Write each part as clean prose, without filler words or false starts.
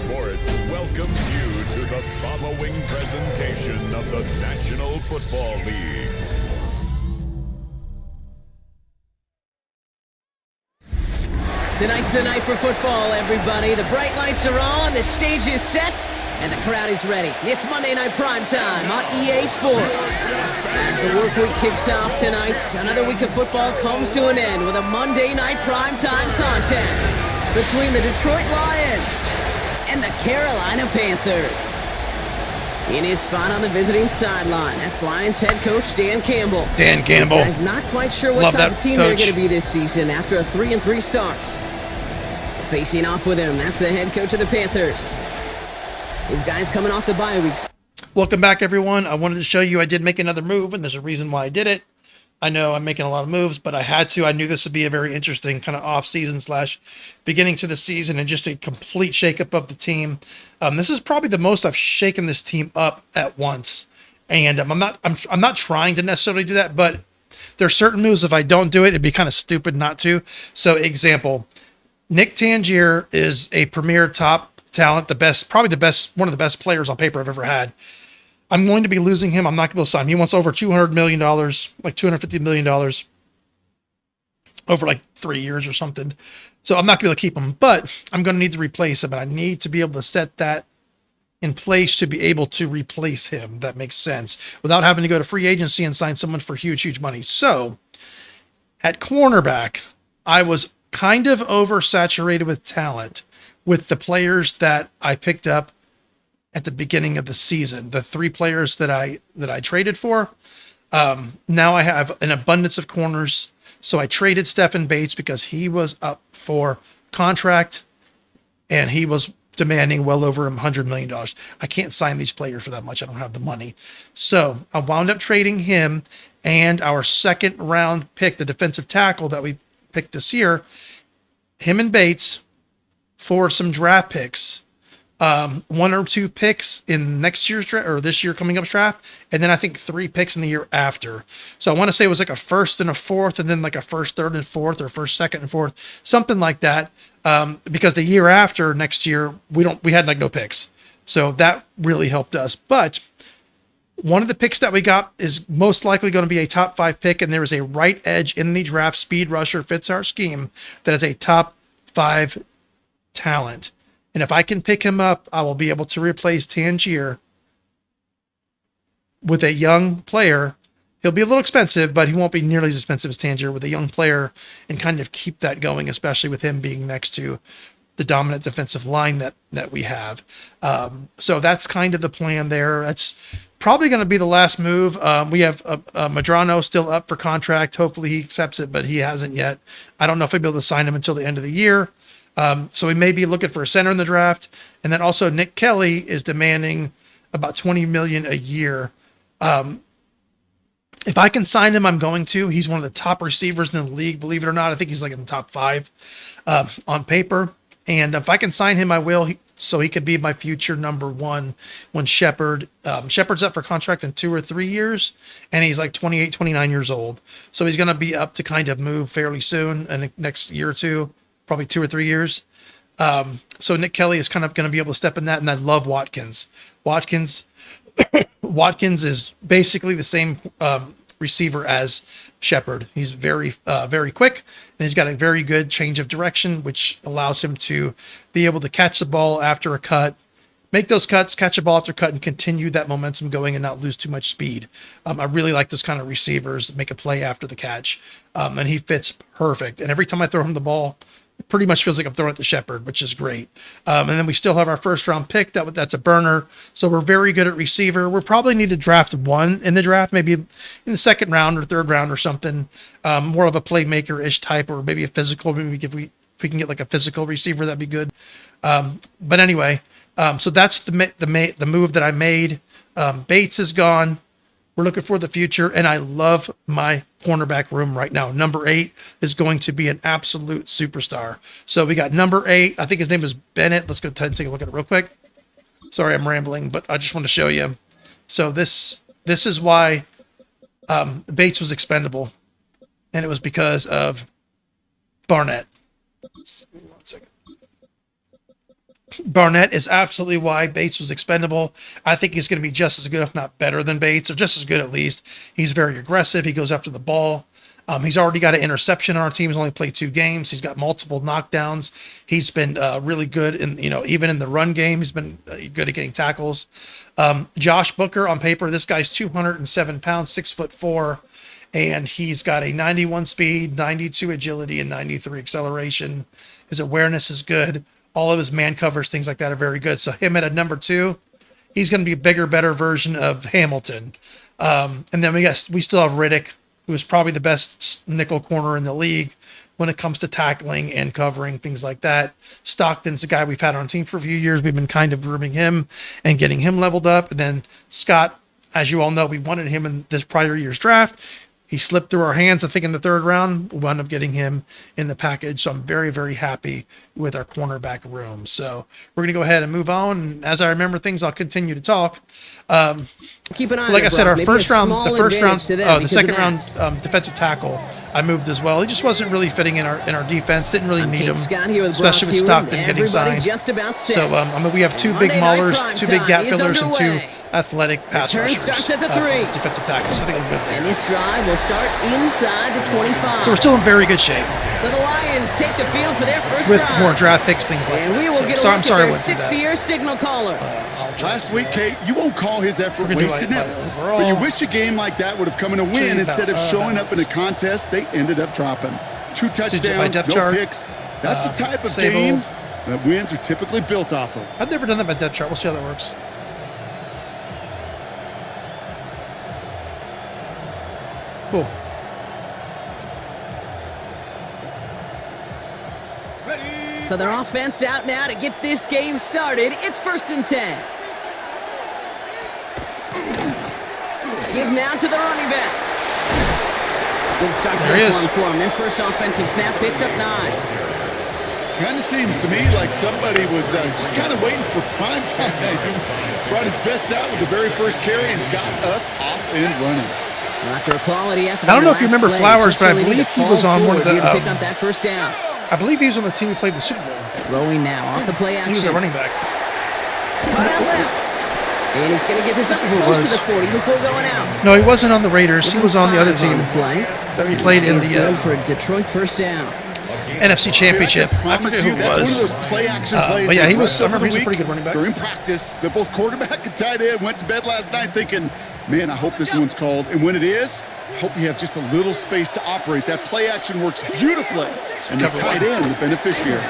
Sports welcomes you to the following presentation of the National Football League. Tonight's the night for football, everybody. The bright lights are on, the stage is set, and the crowd is ready. It's Monday Night Primetime on EA Sports. As the work week kicks off tonight, another week of football comes to an end with a Monday Night Primetime contest between the Detroit Lions and the Carolina Panthers. In his spot on the visiting sideline, that's Lions head coach Dan Campbell. Dan Campbell. This guy's not quite sure what type of team they're going to be this season after a 3-3 start. Facing off with him, that's the head coach of the Panthers. His guy's coming off the bye weeks. Welcome back, everyone. I wanted to show you I did make another move, and there's a reason why I did it. I know I'm making a lot of moves, but I had to. I knew this would be a very interesting kind of off-season / beginning to the season and just a complete shakeup of the team. This is probably the most I've shaken this team up at once, and I'm not trying to necessarily do that, but there are certain moves if I don't do it, it'd be kind of stupid not to. So, example, Nick Tangier is a premier top talent, one of the best players on paper I've ever had. I'm going to be losing him. I'm not going to be able to sign him. He wants over $200 million, like $250 million over like 3 years or something. So I'm not going to be able to keep him, but I'm going to need to replace him. And I need to be able to set that in place to be able to replace him. That makes sense without having to go to free agency and sign someone for huge, huge money. So at cornerback, I was kind of oversaturated with talent with the players that I picked up at the beginning of the season. The 3 players that I traded for. Now I have an abundance of corners. So I traded Stephen Bates because he was up for contract and he was demanding well over $100 million. I can't sign these players for that much. I don't have the money. So I wound up trading him and our second round pick, the defensive tackle that we picked this year, him and Bates, for some draft picks. 1 or 2 picks in next year's draft or this year coming up draft, and then I think 3 picks in the year after. So I want to say it was like a first and a fourth, and then like a first, third, and fourth, or first, second, and fourth, something like that. Because the year after next year we had like no picks, so that really helped us. But one of the picks that we got is most likely going to be a top 5 pick, and there is a right edge in the draft, speed rusher, fits our scheme, that is a top 5 talent. And if I can pick him up, I will be able to replace Tangier with a young player. He'll be a little expensive, but he won't be nearly as expensive as Tangier, with a young player, and kind of keep that going, especially with him being next to the dominant defensive line that we have. So that's kind of the plan there. That's probably going to be the last move. We have Madrano still up for contract. Hopefully he accepts it, but he hasn't yet. I don't know if I'll be able to sign him until the end of the year. So we may be looking for a center in the draft. And then also Nick Kelly is demanding about $20 million a year. If I can sign him, I'm going to. He's one of the top receivers in the league, believe it or not. I think he's like in the top 5 on paper. And if I can sign him, I will. So he could be my future number 1 when Shepard's up for contract in 2 or 3 years. And he's like 28, 29 years old. So he's going to be up to kind of move fairly soon in the next year or two. Probably 2 or 3 years. So Nick Kelly is kind of going to be able to step in that, and I love Watkins. Watkins is basically the same receiver as Shepard. He's very, very quick, and he's got a very good change of direction, which allows him to be able to catch the ball after a cut, make those cuts, catch a ball after cut, and continue that momentum going and not lose too much speed. I really like those kind of receivers that make a play after the catch, and he fits perfect. And every time I throw him the ball, it pretty much feels like I'm throwing it to Shepard, which is great. And then we still have our first round pick. That's a burner. So we're very good at receiver. We'll probably need to draft 1 in the draft, maybe in the second round or third round or something. More of a playmaker-ish type, or maybe a physical. Maybe if we can get like a physical receiver, that'd be good. But anyway, so that's the move that I made. Bates is gone. We're looking for the future, and I love my cornerback room right now. Number 8 is going to be an absolute superstar. So we got number 8. I think his name is Bennett. Let's go ahead and take a look at it real quick. Sorry, I'm rambling, but I just want to show you. So this is why Bates was expendable, and it was because of Barnett. One second. Barnett is absolutely why Bates was expendable. I think he's going to be just as good, if not better than Bates, or just as good at least. He's very aggressive. He goes after the ball. He's already got an interception on our team. He's only played 2 games. He's got multiple knockdowns. He's been really good in, even in the run game. He's been good at getting tackles. Josh Booker, on paper, this guy's 207 pounds, 6'4", and he's got a 91 speed, 92 agility, and 93 acceleration. His awareness is good. All of his man covers, things like that, are very good. So him at a number 2, he's going to be a bigger, better version of Hamilton. And then we still have Riddick, who is probably the best nickel corner in the league when it comes to tackling and covering, things like that. Stockton's a guy we've had on our team for a few years. We've been kind of grooming him and getting him leveled up. And then Scott, as you all know, we wanted him in this prior year's draft. He slipped through our hands, I think, in the 3rd round. We wound up getting him in the package. So I'm very, very happy with our cornerback room. So we're going to go ahead and move on. And as I remember things, I'll continue to talk. Keep an eye like on I said, Brock. the second them round defensive tackle, I moved as well. He just wasn't really fitting in our defense. Didn't really need him, especially with Stockton getting signed. So we have 2 big maulers, 2 big gap fillers, and 2 athletic pass rushers. Starts at the 3. Defensive tackles. I think we're good there. And this drive will start inside the 25. So we're still in very good shape. So the Lions take the field for their first with drive. more draft picks, things like and that. we will get a I'm look sorry at I their went through that. 60-year signal caller. Last week, Kate, you won't call his effort wasted now. But you wish a game like that would have come in a win instead of showing up in a contest they ended up dropping. 2 touchdowns, no picks. That's the type of game that wins are typically built off of. I've never done that by depth chart. We'll see how that works. Cool. So their offense out now to get this game started. It's 1st and 10. Give now to the running back. Good start to this one for him. Their first offensive snap picks up 9. Kind of seems to me like somebody was just kind of waiting for prime time. Brought his best out with the very first carry and got us off and running. After a quality effort, I don't know if you remember Flowers, but I believe he was on one of the. Pick up that first down. I believe he was on the team who played the Super Bowl. Throwing now off the play action. He was a running back. Cut out left. And he's going to get this up close to the 40 before going out. No, he wasn't on the Raiders. He was on the other team. That he played in the for a Detroit first down. NFC Championship. I forget who it was. That's one of those play-action plays. But yeah, I remember he was a pretty good running back. During practice, the both quarterback and tight end went to bed last night thinking, man, I hope this one's called. And when it is, I hope you have just a little space to operate. That play-action works beautifully. And the tight end, the beneficiary.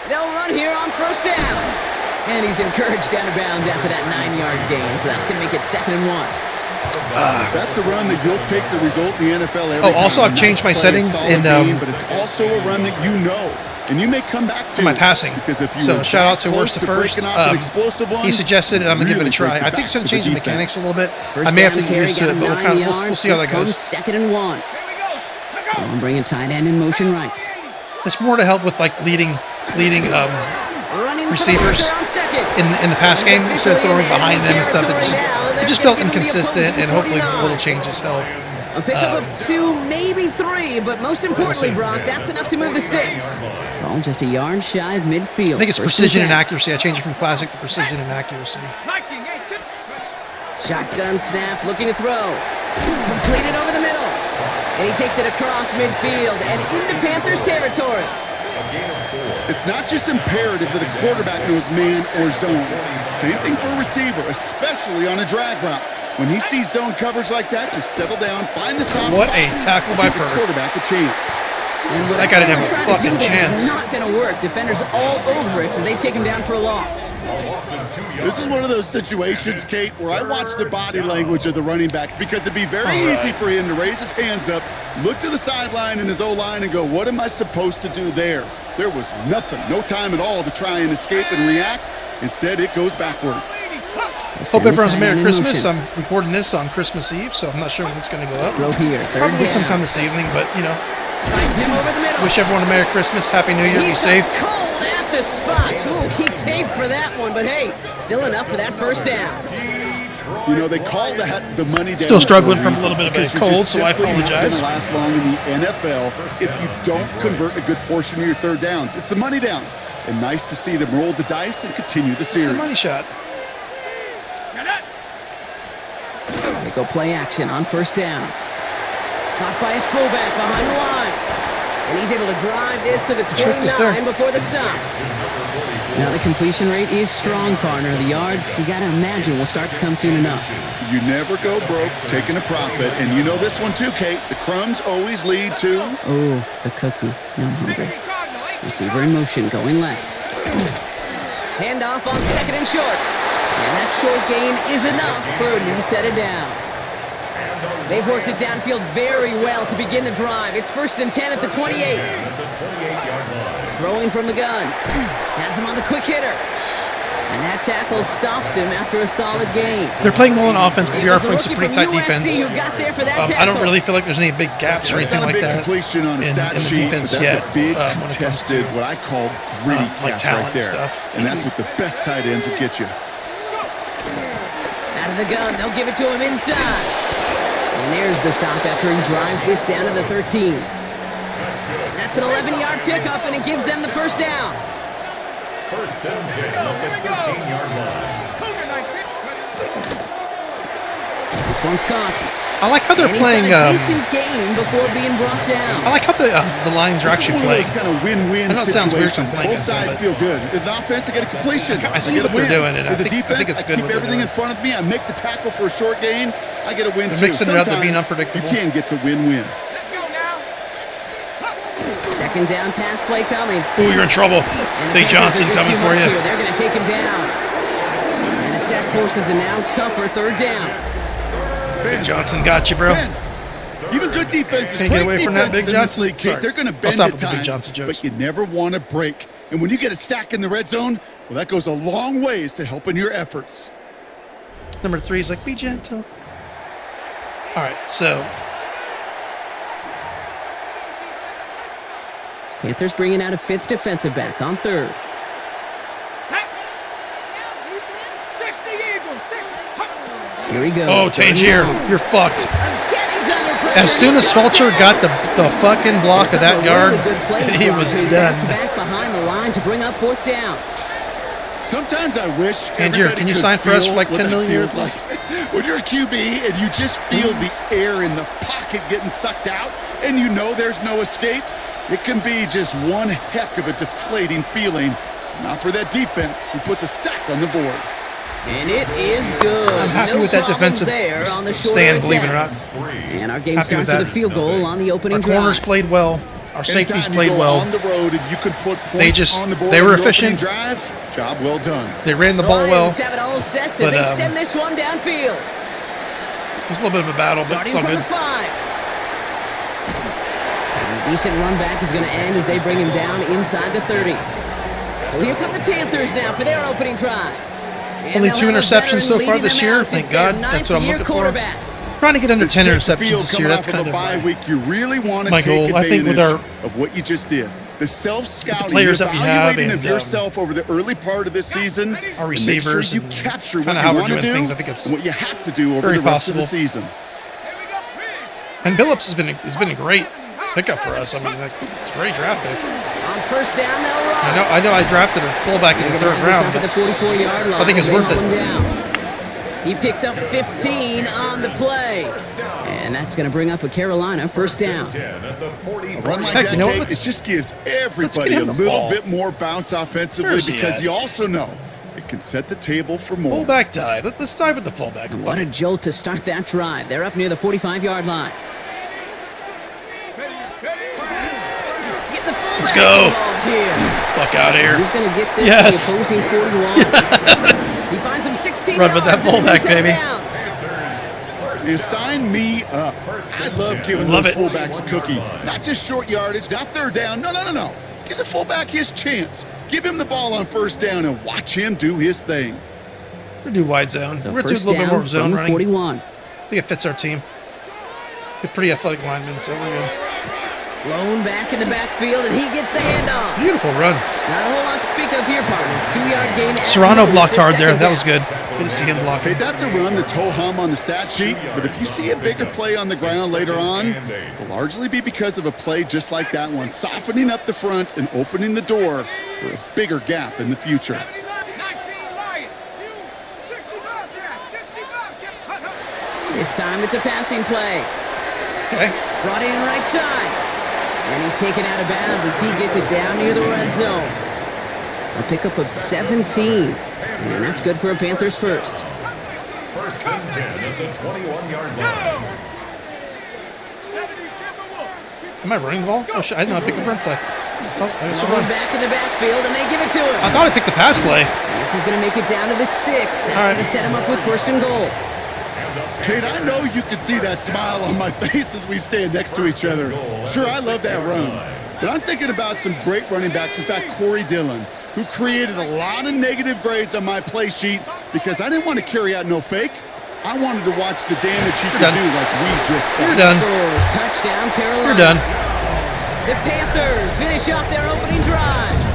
They'll run here on first down. And he's encouraged out of bounds after that 9-yard gain. So that's going to make it 2nd and 1. That's a run that you'll take the result in the NFL every time. Also, I've changed my settings in but it's also a run that you know, and you may come back to my passing. Because if you so shout out to Worst to First. He suggested it. I'm gonna give it a try. I think it's gonna change the mechanics a little bit. I may have to use it, but we'll see how that goes. 2nd and 1. I'm bringing tight end in motion right. It's more to help with like leading receivers in the pass game instead of throwing behind them and stuff. It just felt inconsistent, and hopefully little changes help. A pickup of 2, maybe 3, but most importantly, Brock, that's enough to move the sticks. Ball just a yard shy of midfield. I think it's precision and accuracy. I changed it from classic to precision and accuracy. Shotgun snap, looking to throw. Completed over the middle. And he takes it across midfield and into Panthers territory. It's not just imperative that a quarterback knows man or zone. Same thing for a receiver, especially on a drag route. When he sees zone coverage like that, just settle down, find the soft spot. What a tackle by Firth. Quarterback a chance. And what that guy didn't have a fucking chance. It's not going to work. Defenders all over it, so they take him down for a loss. This is one of those situations, Kate, where I watch the body language of the running back because it'd be very easy for him to raise his hands up, look to the sideline in his O-line and go, what am I supposed to do there? There was nothing, no time at all to try and escape and react. Instead, it goes backwards. Hope everyone's a Merry Christmas. I'm recording this on Christmas Eve, so I'm not sure when it's going to go up. Throw here, probably sometime this evening, but, you know. Finds him over the middle. Wish everyone a Merry Christmas, Happy New Year, be safe. Cold at the spot. Ooh, he paid for that one, but hey, still enough for that first down. You know, they call that the money down. Still struggling from a little bit of a cold, so I apologize. Not last long in the NFL if you don't convert a good portion of your third downs. It's the money down. And nice to see them roll the dice and continue the It's series. the money shot. They go play action on first down. Caught by his fullback behind the line. And he's able to drive this to the Trick is there. 29 before the stop. Now the completion rate is strong, partner. The yards, you got to imagine, will start to come soon enough. You never go broke taking a profit. And you know this one too, Kate. The crumbs always lead to... Oh, the cookie. Now I'm hungry. Receiver in motion, going left. Handoff on second and short. And that short gain is enough for a new set of downs. They've worked it downfield very well to begin the drive. It's 1st and 10 at the 28. Throwing from the gun. Has him on the quick hitter. And that tackle stops him after a solid gain. They're playing well on offense, but It we are was the playing some rookie pretty from tight defense. USC who got there for that I don't tackle. really feel like there's any big gaps or That's anything not a like big that completion on a stat in the sheet, defense but that's yet. a big when it comes contested, to what I call gritty like catch talent right there. stuff. And that's what the best tight ends will get you. Out of the gun, they'll give it to him inside. And there's the stop after he drives this down to the 13. That's an 11-yard pickup, and it gives them the first down. 1st and 10 at the 13-yard line. This one's caught. I like how they're And playing. he's got a decent gain before being brought I down. like how the Lions are This is actually one of playing. those kind of win-win I know it sounds weird situations. something like Both that, sides but- feel good. As an offense, I get a completion. I see get a what they're win. doing, and I As a think defense, it's I good keep what they're everything in doing. front of me. I make the tackle for a short gain. I get a win They're too. mixing it up. They're being Sometimes unpredictable. You can get to win-win. Second down pass play coming. Ooh, you're in trouble. And the Big Panthers Johnson are just coming too for much you. here. They're going to take him down. And the sack forces a now tougher 3rd down. Big Johnson got you, bro. Bend. Even good defenses, Can't get great away from that, defenses Big in this Johnson? league, Kate, Sorry. they're going to I'll bend stop at with the Big times, Johnson jokes. but you never want to break. And when you get a sack in the red zone, well, that goes a long ways to helping your efforts. Number 3 is like, be gentle. All right, so Panthers bringing out a 5th defensive back on 3rd. Here we go. oh, Third Tangier, down. you're fucked. Again, he's under pressure. As soon as Fulcher got the fucking block of that yard, he was done. Back behind the line to bring up 4th down. Sometimes I wish Tangier, everybody can you could sign for us feel for like what 10 that million feels years? like. When you're a QB and you just feel the air in the pocket getting sucked out and you know there's no escape, it can be just one heck of a deflating feeling. Not for that defense who puts a sack on the board. And it is good. I'm happy no with that problems defensive there on the shorter stand, believe it or attack. not. And our game Happy with starts with a that. field goal on the opening Our drive. corners played well. Our safeties Anytime you played go well. on the road and you can put points on the board. they were in your opening efficient. Drive, job well done. They ran the ball Lions well. have it all set as but, they send this one downfield. It was a little bit of a battle, but Starting it's all from good. the 5. And a decent run back is going to end as they bring him down inside the 30. So here come the Panthers now for their opening drive. And Only they'll 2 have a interceptions so veteran far leading this them year. out. Thank It's their God. That's what I'm 9th-year looking for. quarterback. Trying to get under 10 Take the interceptions field this coming year. That's off of kind a of bye week. You really want to my take goal. I think with advantage our- of what you just did. The self-scouting, players the that we have evaluating of and, yourself over the early part of this season. our and receivers make sure you and capture what kinda you how we're want to doing do things. I think it's and what you have to do over very the rest of the possible. season. And Billups has been a great pickup for us. I mean, like, it's a great draft pick. On first down, they'll run. I know. I drafted a fullback in the 3rd round, Up at the but 44-yard line. I think it's They worth haul it. him down. He picks up 15 on the play. And that's going to bring up a Carolina first down. 10 at the 40. A run like Heck, that, you know what? Kate, it Let's- just gives get everybody a him the little ball. bit more bounce offensively Where is he because at? you also know it can set the table for more. fullback dive. Let's dive with the fullback. And what a jolt to start that drive. They're up near the 45-yard line. Get the fullback Let's go. involved here. Fuck out of here. He's going to get this Yes. to the opposing 41. He finds him 16 Run with that yards and fullback, a new set of baby. downs. You sign me up. I love giving Love those it. fullbacks a cookie. Not just short yardage, not 3rd down. No. Give the fullback his chance. Give him the ball on 1st down and watch him do his thing. We're gonna do wide zone. So We're gonna do a first little bit down more zone from the running. 41. I think it fits our team. They're pretty athletic linemen, so we're good. Blown back in the backfield, and he gets the handoff. Beautiful run. Not a whole lot to speak of here, partner. 2-yard gain. Serrano blocked hard there. That was good. Good to see him blocking. Hey, that's a run that's ho-hum on the stat sheet, but if you see a bigger play on the ground later on, it'll largely be because of a play just like that one, softening up the front and opening the door for a bigger gap in the future. This time it's a passing play. Okay. Brought in right side. And he's taken out of bounds as he gets it down near the red zone. A pickup of 17. And that's good for a Panthers first. First and 10 at the 21-yard line. Am I running the ball? Oh, shit. I didn't know I picked the run play. Oh, I guess we're Going run. back in the backfield, and they give it to him. I thought I picked the pass play. And this is going to make it down to the 6. That's right. going to set him up with first and goal. Kate, I know you can see that smile on my face as we stand next to each other. Sure, I love that run. But I'm thinking about some great running backs. In fact, Corey Dillon, who created a lot of negative grades on my play sheet because I didn't want to carry out no fake. I wanted to watch the damage he could do like we just saw. You're done. Scores. Touchdown, Carolina. You're done. The Panthers finish off their opening drive.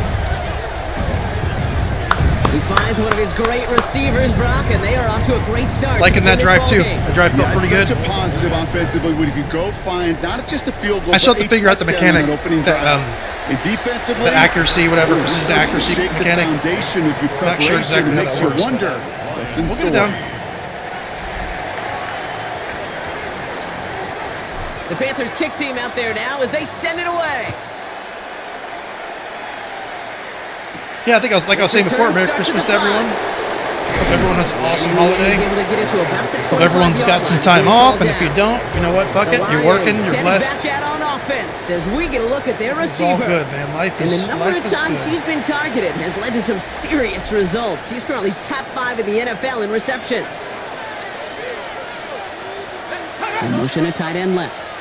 He finds one of his great receivers, Brock, and they are off to a great start. Liking that drive, too. Game. The drive felt pretty good. It's such a positive offensively when you can go find not just a field goal, I still have but to figure out the mechanic. Opening The, drive. And defensively, the accuracy, whatever, this precision starts to accuracy shake mechanic. The foundation of your Not preparation sure exactly how makes that you works, wonder but, what's in we'll store. get it down. The Panthers kick team out there now as they send it away. Yeah, I think I was saying before, Merry Christmas to everyone. Hope everyone has an awesome holiday. He's able to get into about the Hope everyone's got some time off, and if you don't, you know what, fuck it, you're working, you're blessed. Back out on offense as we get a look at their receiver. It's all good, man. Life And is the number of times good. he's been targeted has led to some serious results. He's currently top 5 in the NFL in receptions. In motion a tight end left.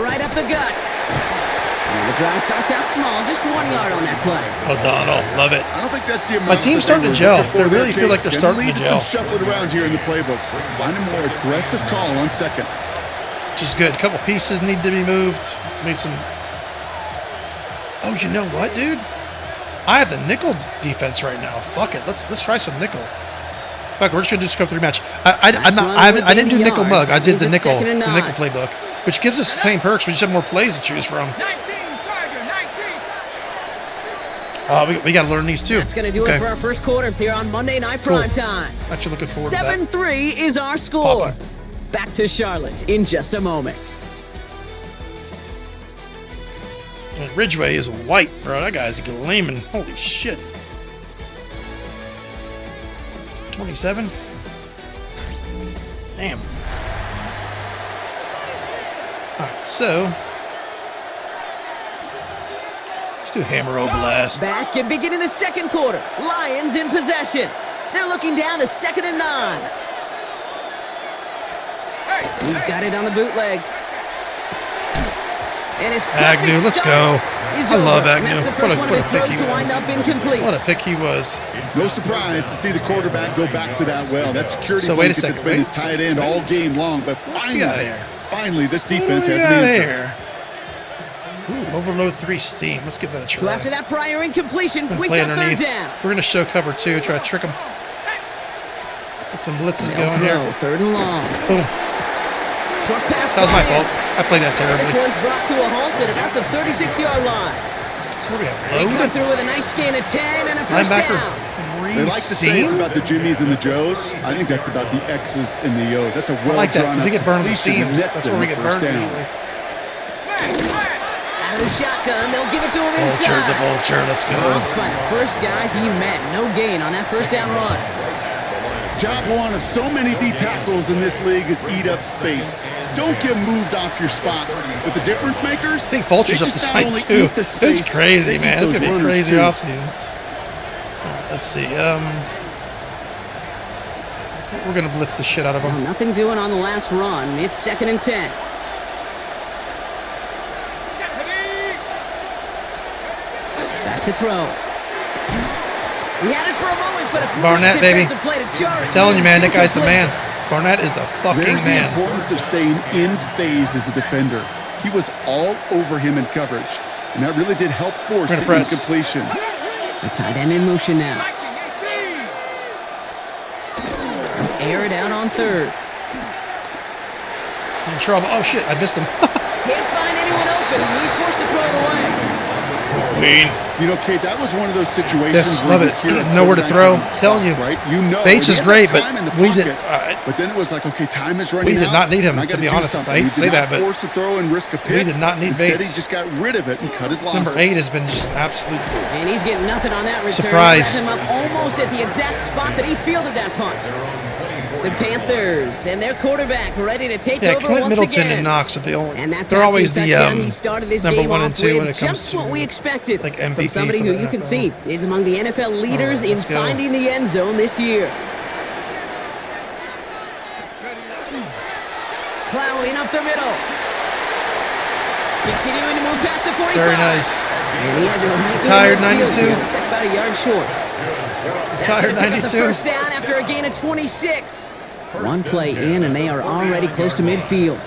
Right up the gut. And the drive starts out small, just 1 yard on that play. O'Donnell, love it. I don't think that's the amount My team's that starting they to were gel. looking for They there, really feel Kate. like they're Gonna starting lead to to some gel. shuffling around here in the playbook. Find a more aggressive call on second. Which is good. A couple pieces need to be moved. Made some. Oh, you know what, dude? I have the nickel defense right now. Fuck it. Let's try some nickel. Fuck, we're just gonna do scope 3 match. I didn't do nickel mug. I did the nickel playbook, which gives us the same perks. We just have more plays to choose from. We got to learn these too. That's going to do it for our first quarter here on Monday Night Prime Time. Actually looking forward to that. 7-3 is our score. Poppin'. Back to Charlotte in just a moment. And Ridgeway is white, bro. That guy's gleaming. Holy shit. 27? Damn. Alright, so let's do Hammer Oblast. Back and beginning the second quarter. Lions in possession. They're looking down to 2nd and 9. He's got it on the bootleg. And his Agnew, let's go. I love Agnew. That's the first one of his pick throws he to wind was. up incomplete. What a pick he was. No surprise to see the quarterback go back to that well. That security So wait a blanket that's second, been wait his a tight second, end wait all a game long, but Get out of here. finally this defense has Get an out of answer. here. Ooh, overload 3 steam. Let's give that a try. So after that prior incompletion, Gonna we play got underneath. 3rd down. We're going to show cover 2, try to trick him. Get some blitzes They'll going throw, here. 3rd and long. Boom. Short pass. That was my Bryant. fault. I played that This terribly. one's brought to a halt at about the 36-yard line. So what do we They come have? through with a nice gain of 10 and a first Linebacker down. 3 They like to say it's seam? about the Jimmies and the Joes. I think that's about the X's and the O's. That's a I like that. well-drawn 'Cause we get burned with completion that seams. nets That's them where we the get first burned down. usually. Out of the shotgun, they'll give it to him Vulture, inside. the vulture. Let's go. Off by the first guy he met. No gain on that first down run. Job one of so many D tackles in this league is eat up space. Don't get moved off your spot. But the difference makers, I think Vulture's they up the just not side only too. eat the space, It's crazy, they eat man. It's those gonna be runners, crazy too. offseason. Let's see. We're gonna blitz the shit out of Well, them. nothing doing on the last run. It's 2nd and 10. Back to throw. He had it for a moment, but a Barnett, great baby. defensive play to jar it. Telling you, man, that It's guy's the man. incomplete. Barnett is the fucking There's the man. importance of staying in phase as a defender. He was all over him in coverage, and that really did help force the incompletion. The tight end in motion now. Air it out on third. In trouble. Oh, shit. I missed him. Can't find anyone open. He's forced to throw it away. Queen. You know, Kate, that was one of those situations Yes, where love you it. hear a Nowhere to throw. quarterback Telling you. right? You know, Bates he is had great, that but time in the we pocket, did. But then it was like, okay, time is running out. We did not need him, and I to gotta be do honest. something. I hate He to say did that, not but force a throw and risk a pick. we did not need Instead, Bates. he just got rid of it and cut his losses. Number 8 has been just absolute. And he's getting nothing on that return. Surprise. Wrapped him up almost at the exact spot that he fielded that punt. The Panthers and their quarterback ready to take Yeah, over Clint once Middleton again. and Knox are the only. And that They're always passing the touchdown, he started his number game 1 and off 2 when with it comes just to what we expected like from MVP somebody for who the you can NFL. see is among the NFL leaders in let's go. finding the end zone this year. Plowing up the middle. Continuing to move past the 45. Very nice. And he has it right Tired in the 92. field. It's about a yard short. That's Tired gonna pick up the 92. first down after a gain of 26. One play in, and they are already close to midfield.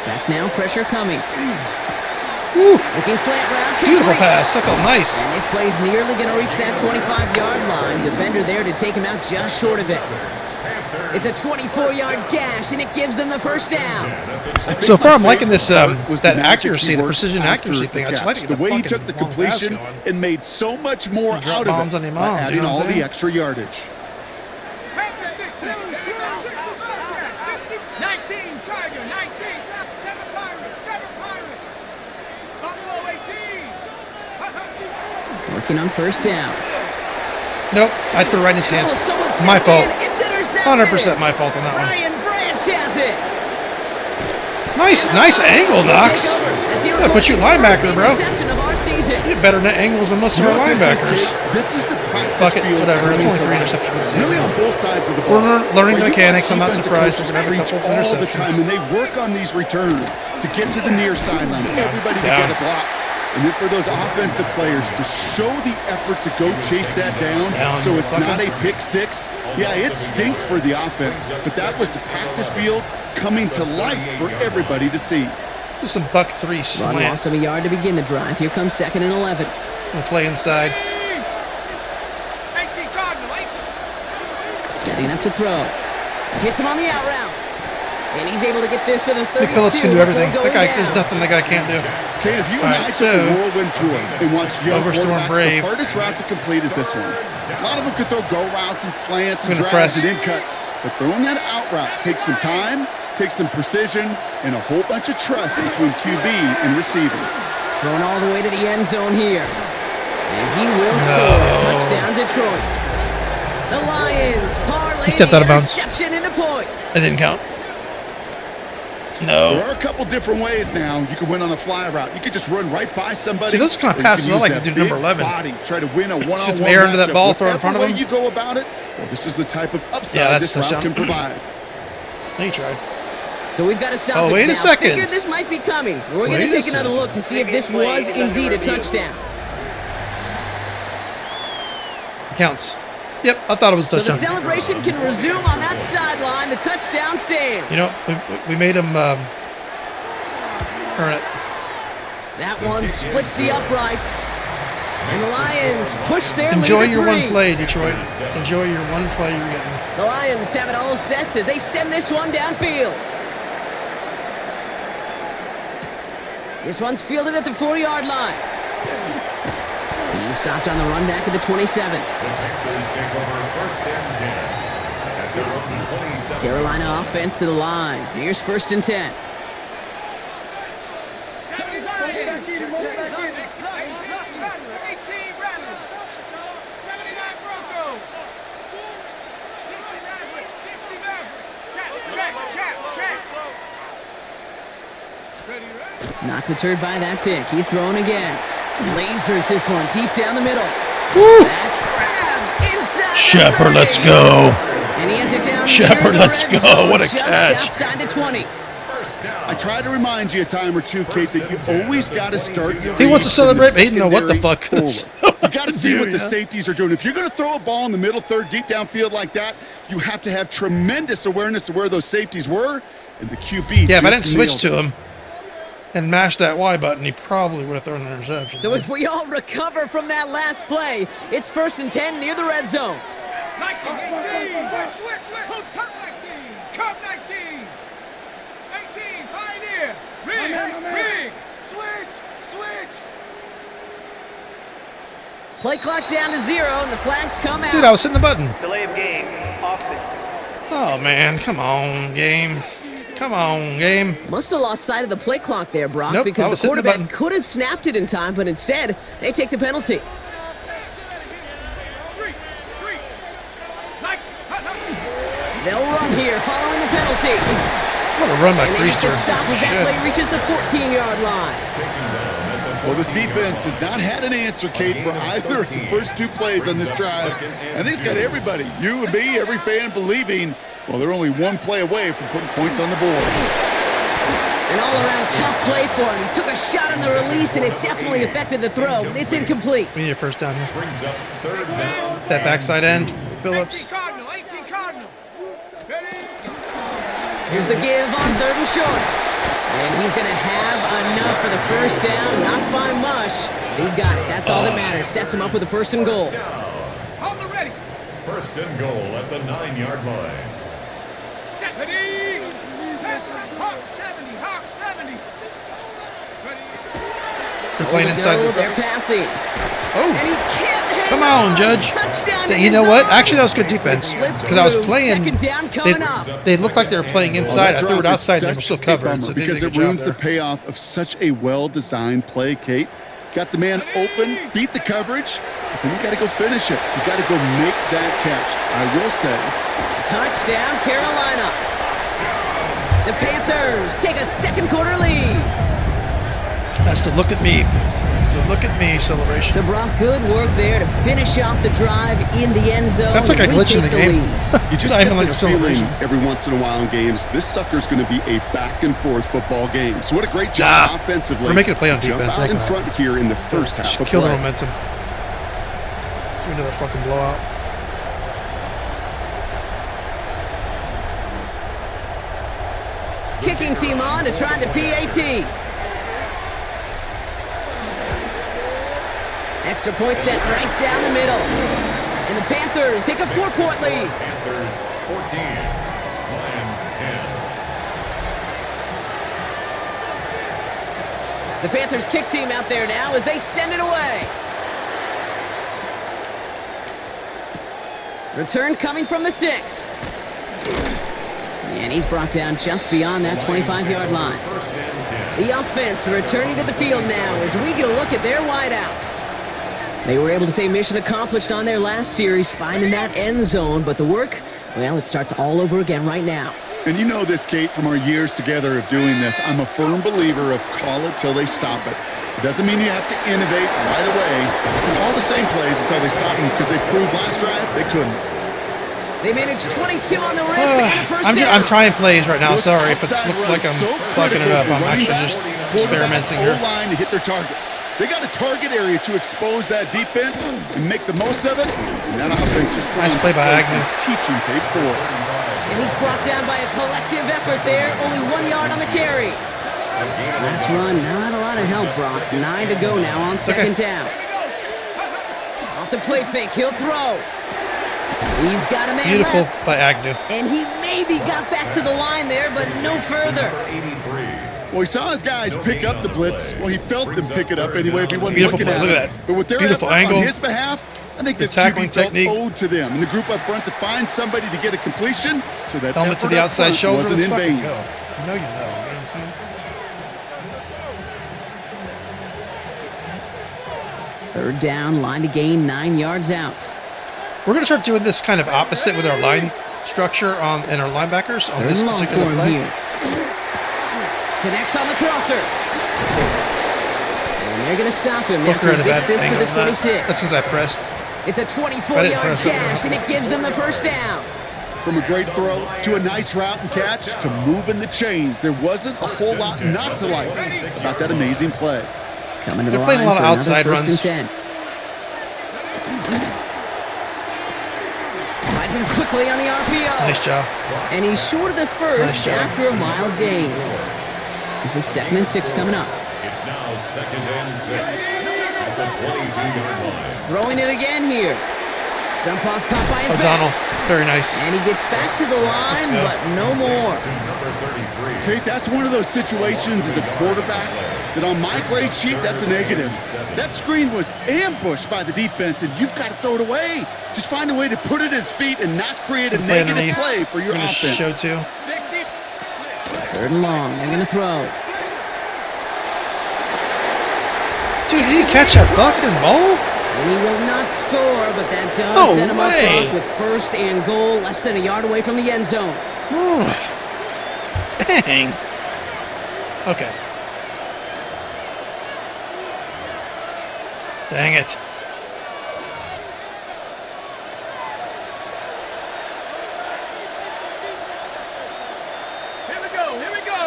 Back now, pressure coming. Woo. Looking slant route. Beautiful complete. pass. That felt nice. And this play's nearly going to reach that 25-yard line. Defender there to take him out just short of it. It's a 24-yard gash, and it gives them the first down. So far, I'm liking this that that accuracy, the precision accuracy thing. I just like the way he took the completion and made so much more out of bombs it on him by on, adding you know what all I'm the saying? extra yardage. 19 Tiger, 19, 7 Pirates, 7 Pirates. Buffalo 18. Working on first down. Nope, I threw right in his hands. Oh, someone My stepped fault. in. It's intercepted. 100% my fault on that one. Brian Branch has it. Nice angle, Knox. Gotta put you linebacker, bro. You have better net angles than most of our linebackers. This is the practice Fuck it, field whatever. It's only coming 3 to life. interceptions this season. Really on both sides of the ball. We're learning the Where you mechanics. watch I'm not defensive surprised coaches we're gonna have a preach couple all the interceptions. time, and they work on these returns to get to the near sideline. Everybody to Down. get a block. And then for those offensive players to show the effort to go chase that down so it's not a pick six. Yeah, it stinks for the offense, but that was the practice field coming to life for everybody to see. This is some buck 3 Run slant. loss of a yard to begin the drive. Here comes 2nd and 11. We'll play inside. 18 Cardinal, 18. Setting up to throw. Hits him on the out route. And he's able to get this to the 32. Nick Phillips can do everything. before That guy, going there's down. nothing that guy can't do. Kate, if you All and right, I took so- a whirlwind tour and watched young Overstorm quarterbacks, Brave. the hardest route to complete is this one. A lot of them could throw go routes and slants and Gonna drags press. and in cuts, but throwing that out route takes some time, takes some precision, and a whole bunch of trust between QB and receiver. Going all the way to the end zone here. And he will score. Touchdown, Detroit. The Lions parlay He stepped the out of bounds. interception into points. That didn't count. There No. are a couple different ways now. You can win on a fly route. You could just run right by somebody. See, those kind of or you can passes I use like that to do number big 11. Body, try to win a one-on-one Sit some air into that matchup. ball, throw it in front of Whatever way him. you go about it, well, this is the type of Yeah, upside that's this route touchdown. can provide. He tried. So we've got to stop Oh, it wait a now. second. Figured this might be coming. We're going Wait to a take another second. look to see if this was indeed a touchdown. Counts. Yep, I thought it was a So the touchdown. celebration can resume on that sideline. The touchdown stands. You know, we made him earn it. That one splits the uprights. And the Lions push their Enjoy lead to your 3. one play, Detroit. Enjoy your one play you're getting. The Lions have it all set as they send this one downfield. This one's fielded at the 4-yard line. He's stopped on the run back at the 27. Carolina offense to the line. Here's 1st and 10. 18 Rattlers, 79 Broncos, 60 Mavericks, 60 Mavericks. Check. Ready. Not deterred by that pick. He's throwing again. Lasers this one deep down the middle. Woo! That's grabbed inside. the Shepard, 30. let's go. And he has it down Shepard, near the let's red go. zone, What a just catch. outside the 20. I try to remind you a time or two, Kate, that you always got to start your He wants to reads from celebrate, the but he didn't know what the secondary fuck. forward. You got to see what the Yeah. safeties are doing. If you're going to throw a ball in the middle third, deep downfield like that, you have to have tremendous awareness of where those safeties were, and the QB Yeah, if I didn't just switch nailed to him and mash that Y button, he probably would have thrown an interception. So as we all recover from that last play, it's 1st and 10 near the red zone. 19, 18. Switch. Cut 19. Cut 19. 18. Pioneer. Riggs. Switch. Play clock down to 0, and the flags come out. Dude, I was hitting the button. Delay of game. Offense. Oh, man. Come on, game. Come on, game. Must have lost sight of the play clock there, Brock, Nope, I because was the hitting the quarterback button. could have snapped it in time, but instead, they take the penalty. Street. They'll run here following the penalty. What a run by And they make Priester. the stop as that Shit. play reaches the 14-yard line. Well, this defense has not had an answer, Kate, for either of the first two plays on this drive. I think it's got everybody, you and me, every fan, believing, well, they're only one play away from putting points on the board. An all-around tough play for him. He took a shot on the release, and it definitely affected the throw. It's incomplete. We need a first down here. Brings up 3rd down. That backside end. 18 Phillips. Cardinal. Ready? Here's the give on 3rd and short. And he's going to have enough for the first down. Not by much. He got it. That's all that matters. Sets him up with a 1st and goal. On the ready. 1st and goal at the 9-yard line. Set. Ready. Hawk 70. Ready. They're playing inside Go, the... they're passing. And he Oh, can't hang come on, Judge. Touchdown to You know his what? arms. Actually, that was good defense. Slips Because I was through. playing... Second down coming up. They looked like they were playing inside. I Well, that threw it drop is outside and they were such still a covered. bummer So they because did a it good job ruins the there. payoff of such a well-designed play, Kate. Got the man open, beat the coverage, but then you got to go finish it. You got to go make that catch. I will say, Touchdown, Carolina. The Panthers take a second quarter lead. That's the look at me. The look at me celebration. So, Brock, good work there to finish off the drive in the end zone. That's like a We glitch in take the game. lead. you just Not get even like this a feeling celebration. every once in a while in games, this sucker's going to be a back-and-forth football game. So what a great job offensively. We're making a play on to jump defense. out in Take front here in the first half Just of kill the play. momentum. It's another fucking blowout. Kicking team on to try the PAT. Extra point set right down the middle. And the Panthers take a 4-point lead. Panthers 14. Lions 10. The Panthers kick team out there now as they send it away. Return coming from the 6. And he's brought down just beyond that 25-yard line. 1st and 10. The offense returning to the field now as we get a look at their wideouts. They were able to say mission accomplished on their last series, finding that end zone, but the work, well, it starts all over again right now. And you know this, Kate, from our years together of doing this. I'm a firm believer of call it till they stop it. It doesn't mean you have to innovate right away. Call the same plays until they stop them because they proved last drive they couldn't. They managed 22 on the rip and a first down. I'm trying plays right now. Those Sorry if it outside looks runs like I'm so fucking it critical up. for I'm running actually back, just quarterback, experimenting here. O-line to hit their targets. They got a target area to expose that defense and make the most of it. And that offense just put Nice on play by display some Agnew. teaching tape for it. And he's brought down by a collective effort there. Only 1 yard on the carry. Last run, not a lot of help, Brock. 9 to go now on second down. Off the play fake, he'll throw. He's got a man Beautiful left. by Agnew. And he maybe got back to the line there, but no further. 83. Well, he saw his guys pick up the blitz. Well, he felt them pick it up anyway if he wasn't Beautiful looking play. at Look it. at that. But with their Beautiful effort angle. on his behalf, I think this tackling QB felt technique. owed to them. And the group up front to find somebody to get a completion so that Helmet to effort the up outside front shoulder. wasn't Let's in fucking vain. go. You know you know. You know what I'm saying? Third down, line to gain, 9 yards out. We're going to start doing this kind of opposite with our line structure and our linebackers on Third this and long for particular him play. here. Connects on the crosser. And they're going to stop him Booker after at a he gets bad this to angle the on that. 26. That's because I pressed. It's a I didn't 24-yard press it. dash, and it gives them the first down. From a great throw to a nice route and catch to moving the chains. There wasn't a whole lot not to like about that amazing play. Coming to the They're playing a line lot of for outside another first runs. and 10. Finds him quickly on the RPO. Nice job. And he's short of the first Nice job. after a mild gain. This is 2nd and 6 coming up. It's now 2nd and 6 at the 22-yard line. Throwing it again here. Jump off caught by his O'Donnell, back. very nice. And he gets back to the line, go. but no more. To number 33. Kate, that's one of those situations as a quarterback that on my grade sheet, that's a negative. That screen was ambushed by the defense, and you've got to throw it away. Just find a way to put it at his feet and not create a Good play negative underneath. play for your We're gonna offense. show two. 60. 3rd and long. They're going to throw. Dude, did he catch a fucking ball? And he will not score, but that does No set him way. up with 1st and goal, less than a yard away from the end zone. Oh, dang. Okay. Dang it. Here we go. Here we go.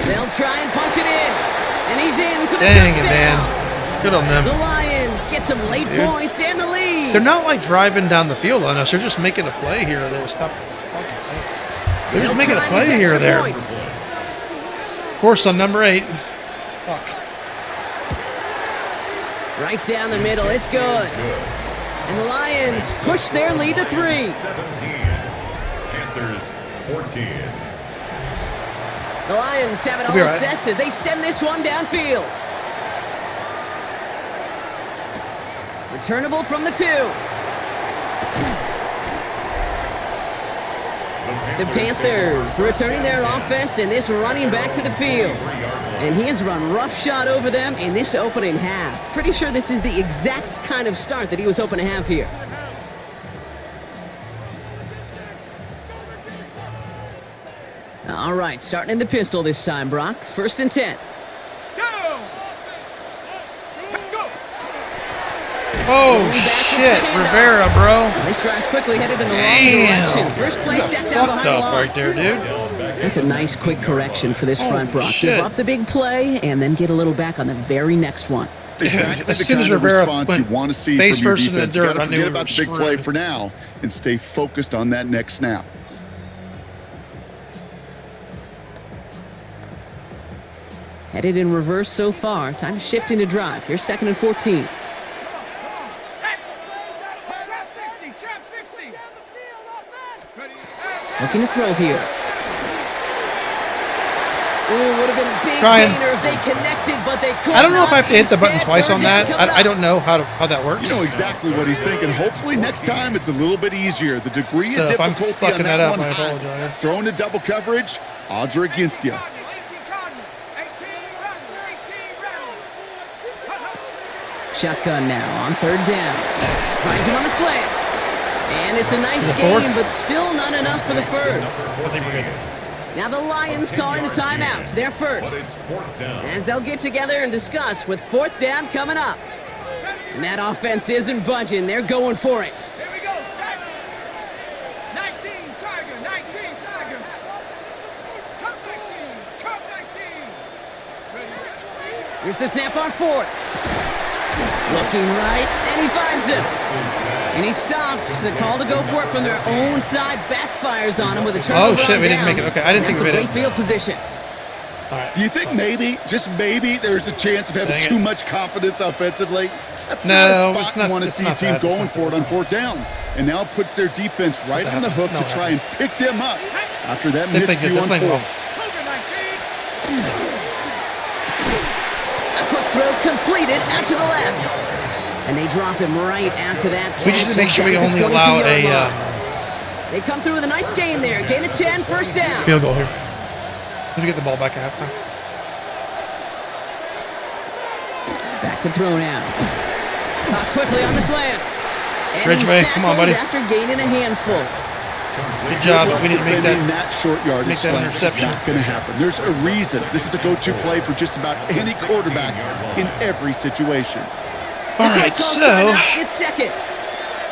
They'll try and punch it in. And he's in for the Dang it, touchdown. man. Good on The them. Lions get some late Dude. points and the lead. They're not like driving down the field on us. They're just making a play here or there. Stop. Fucking thanks. They're just They'll making a try play this here or extra there. point. Of course, on number 8. Fuck. Right down the middle. It's good. And the Lions push their lead to 3. 17. Panthers 14. The Lions have it We'll be all all right. set as they send this one downfield. Returnable from the 2. The Panthers returning their offense and this running back to the field. And he has run roughshod over them in this opening half. Pretty sure this is the exact kind of start that he was hoping to have here. All right, starting in the pistol this time, Brock. 1st and 10. Go. Go. Oh, shit. Rivera, bro. This drive's quickly headed in the wrong Damn. direction. First play You got set down fucked behind the up line. right there, dude. That's a nice quick correction for this front, Holy Brock. shit. Give up the big play and then get a little back on the very next one. Exactly As the soon as kind of Rivera response you went want to see face from your first in the defense. You dirt, got to I knew forget we about were the big play screwed. for now and stay focused on that next snap. Headed in reverse so far. Time to shift into drive. Here's 2nd and 14. Set. Trap 60. Trap 60. Ready. Looking to throw here. Ooh, would have been a big Trying. gainer if they connected, but they couldn't. I don't know if I have to hit the button twice on that. I don't. don't know how that works. You know exactly what he's thinking. Hopefully next time it's a little bit easier. The degree So of if I'm difficulty fucking on that, that up, one I high. apologize. Throwing to double coverage, odds are against you. 18 Cardinals. 18 Cardinals. 18 Cardinals. Shotgun now on 3rd down. Finds him on the slant. And it's a nice The game, fourth. but still not enough for the first. I think we're good. Now the Lions calling a timeout. They're But first. it's 4th down. As they'll get together and discuss with 4th down coming up. And that offense isn't budging. They're going for it. Here we go. Set. 19 Tiger. 19 Tiger. Cup 19. Cup 19. Ready. Here's the snap on 4th. Looking right, and he finds him. And he stops. The call to go for it from their own side backfires on him with a turnover. Oh, shit, on we didn't make downs. it. Okay, I didn't That's think we a made great field position. Do you think maybe, just maybe, there's a chance of having Dang it. too much confidence offensively? That's No, not a it's spot not- you want to it's see a not team that. It's going not for it that. on 4th down. And now puts their defense right on the hook No, to try and pick them up after that They're playing good. miscue They're on playing 4th. well. Cougar 19. A quick throw completed out to the left. And they drop him right after that catch. We just need to make sure we He's down only at the allow 22-yard a line. They come through with a nice gain there. Gain of 10, 1st down. field goal here. Need to get the ball back at halftime. Back to throw now. Caught quickly on the slant. And Ridgeway, he's come on, tackled buddy. after gaining a handful. Good job, but we need to make Defending that. short yardage make that slant is interception. not going to happen. There's a reason. This is a go-to play for just about any quarterback in every situation. All The right, call's so timeout. It's 2nd.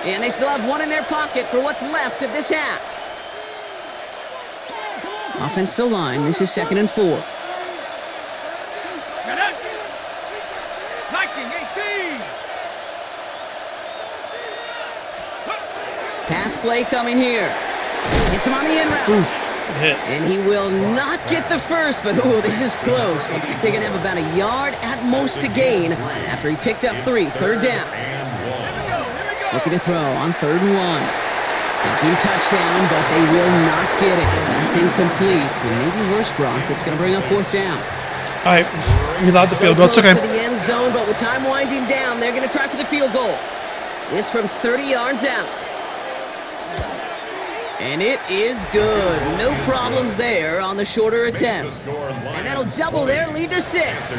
And they still have one in their pocket for what's left of this half. Offense still line. This is 2nd and 4. Set up. Viking 18. Pass play coming here. Hits him on the in route. Oof. Good hit. And he will not get the first, but ooh, this is close. Looks like they're going to have about a yard at most to gain after he picked up 3. 3rd down. Looking to throw on 3rd and 1. Thinking touchdown, but they will not get it. That's incomplete. And maybe worse, Brock. It's going to bring up 4th down. All right, we allowed the field goal. It's Close okay. to the end zone, but with time winding down, they're going to try for the field goal. This from 30 yards out. And it is good. No problems there on the shorter attempt. And that'll double their lead to 6.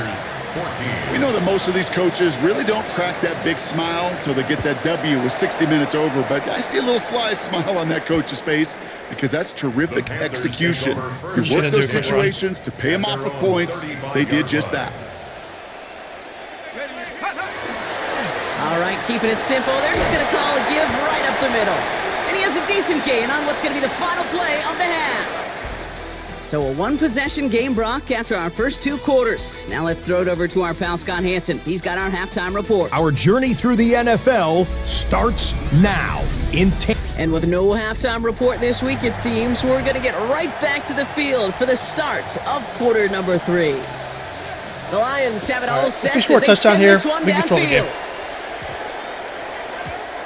We know that most of these coaches really don't crack that big smile till they get that W with 60 minutes over, but I see a little sly smile on that coach's face because that's terrific execution. You work those situations to pay them off with points. They did just that. All right, keeping it simple. They're just going to call a give right up the middle. And he has a decent gain on what's going to be the final play of the half. So a one-possession game, Brock, after our first 2 quarters. Now let's throw it over to our pal Scott Hansen. He's got our halftime report. Our journey through the NFL starts now. And with no halftime report this week, it seems we're going to get right back to the field for the start of quarter number 3. The Lions have it all set as they send this one downfield.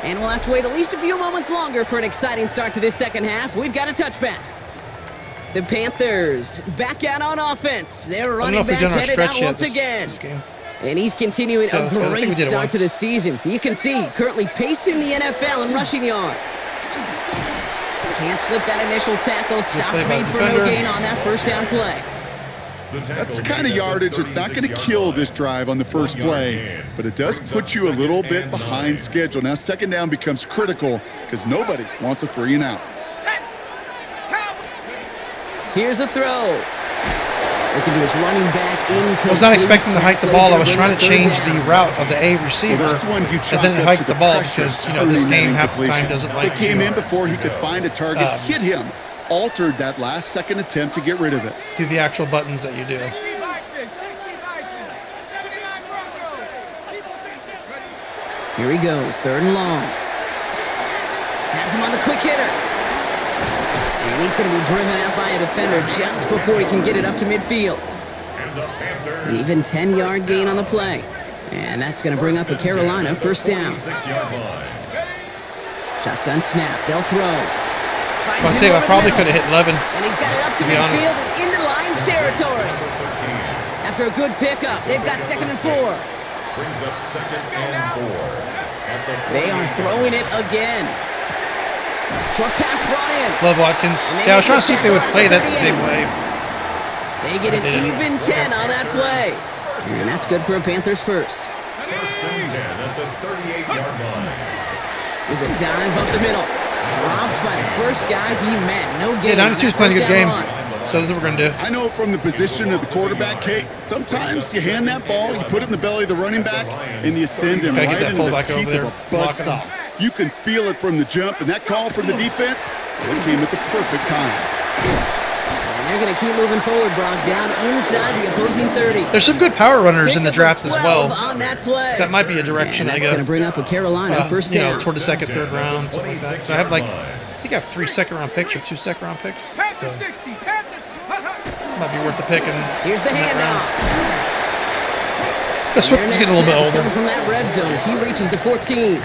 And we'll have to wait at least a few moments longer for an exciting start to this second half. We've got a touchback. The Panthers back out on offense. They're running back headed out once again. And he's continuing a great start to the season. You can see currently pacing the NFL in rushing yards. Can't slip that initial tackle. Stops made for no gain on that first down play. That's the kind of yardage that's not going to kill this drive on the first play, but it does put you a little bit behind schedule. Now second down becomes critical because nobody wants a 3 and out. Here's a throw. Looking to his running back in. I was not expecting to hike the ball. I was trying to change the route of the A receiver, and then hike the ball because, you know, this game half the time doesn't like to. It came in before he could find a target, hit him, altered that last second attempt to get rid of it. Do the actual buttons that you do. Here he goes, 3rd and long. Has him on the quick hitter. And he's going to be driven out by a defender just before he can get it up to midfield. An even 10-yard gain on the play. And that's going to bring up a Carolina first down. Shotgun snap. They'll throw. I'd say I probably could have hit 11. And he's got it up to midfield and into Lions territory. After a good pickup, they've got 2nd and 4. Brings up 2nd and 4. They are throwing it again. Short pass brought in. Love Watkins. Yeah, I was trying to see if they would play that the same way. They get an even 10 on that play. And that's good for a Panthers first. 1st and 10 at the 38-yard line. There's a dive up the middle. Dropped by the first guy he met. No gain. Yeah, 92's playing a good game. So that's what we're going to do. I know from the position of the quarterback, Kate, sometimes you hand that ball, you put it in the belly of the running back, and you send him right into the teeth of a buzzsaw. You can feel it from the jump, and that call from the defense, it came at the perfect time. And they're going to keep moving forward, Brock, down inside the opposing 30. There's some good power runners in the draft as well. On that play. That might be a direction I go. That's going to bring up a Carolina first down. You know, toward the 2nd, 3rd round, something like that. So I have I think I have 3 second-round picks or 2 second-round picks. So might be worth a pick. Here's the handoff. Swift is getting a little bit older. Coming from that red zone as he reaches the 14.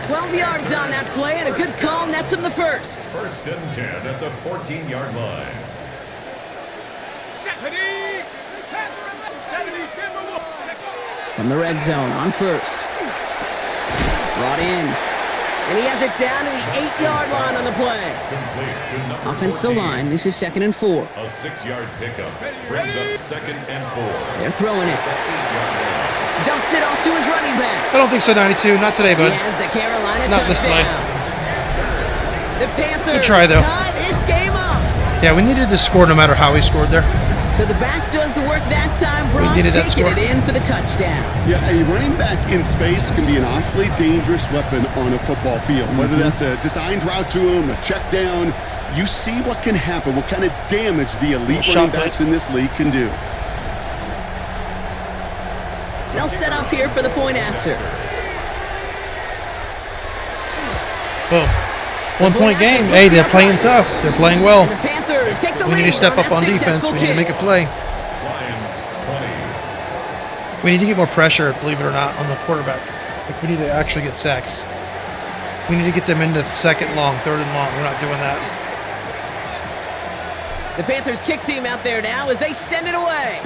12 yards on that play, and a good call nets him the first. 1st and 10 at the 14-yard line. From the red zone on first. Brought in. And he has it down to the 8-yard line on the play. Offensive line, this is 2nd and 4. A 6-yard pickup brings up 2nd and 4. They're throwing it. Dumps it off to his running back. I don't think so, 92. Not today, bud. He has the Carolina Not this play. The Panthers Good try, though. tie this game up. Yeah, we needed to score no matter how we scored there. So the back does the work that time, Brock, needed that taking score. it in for the touchdown. Yeah, a running back in space can be an awfully dangerous weapon on a football field. Whether that's a designed route to him, a check down, you see what can happen, what kind of damage the elite running backs in this league can do. They'll set up here for the point after. Boom. 1 point game. Hey, they're playing tough. They're playing well. And the Panthers take the We need lead to step up that on defense. successful We need to make a kick. play. Lions 20. We need to get more pressure, believe it or not, on the quarterback. Like, we need to actually get sacks. We need to get them into second long, third and long. We're not doing that. The Panthers kick team out there now as they send it away.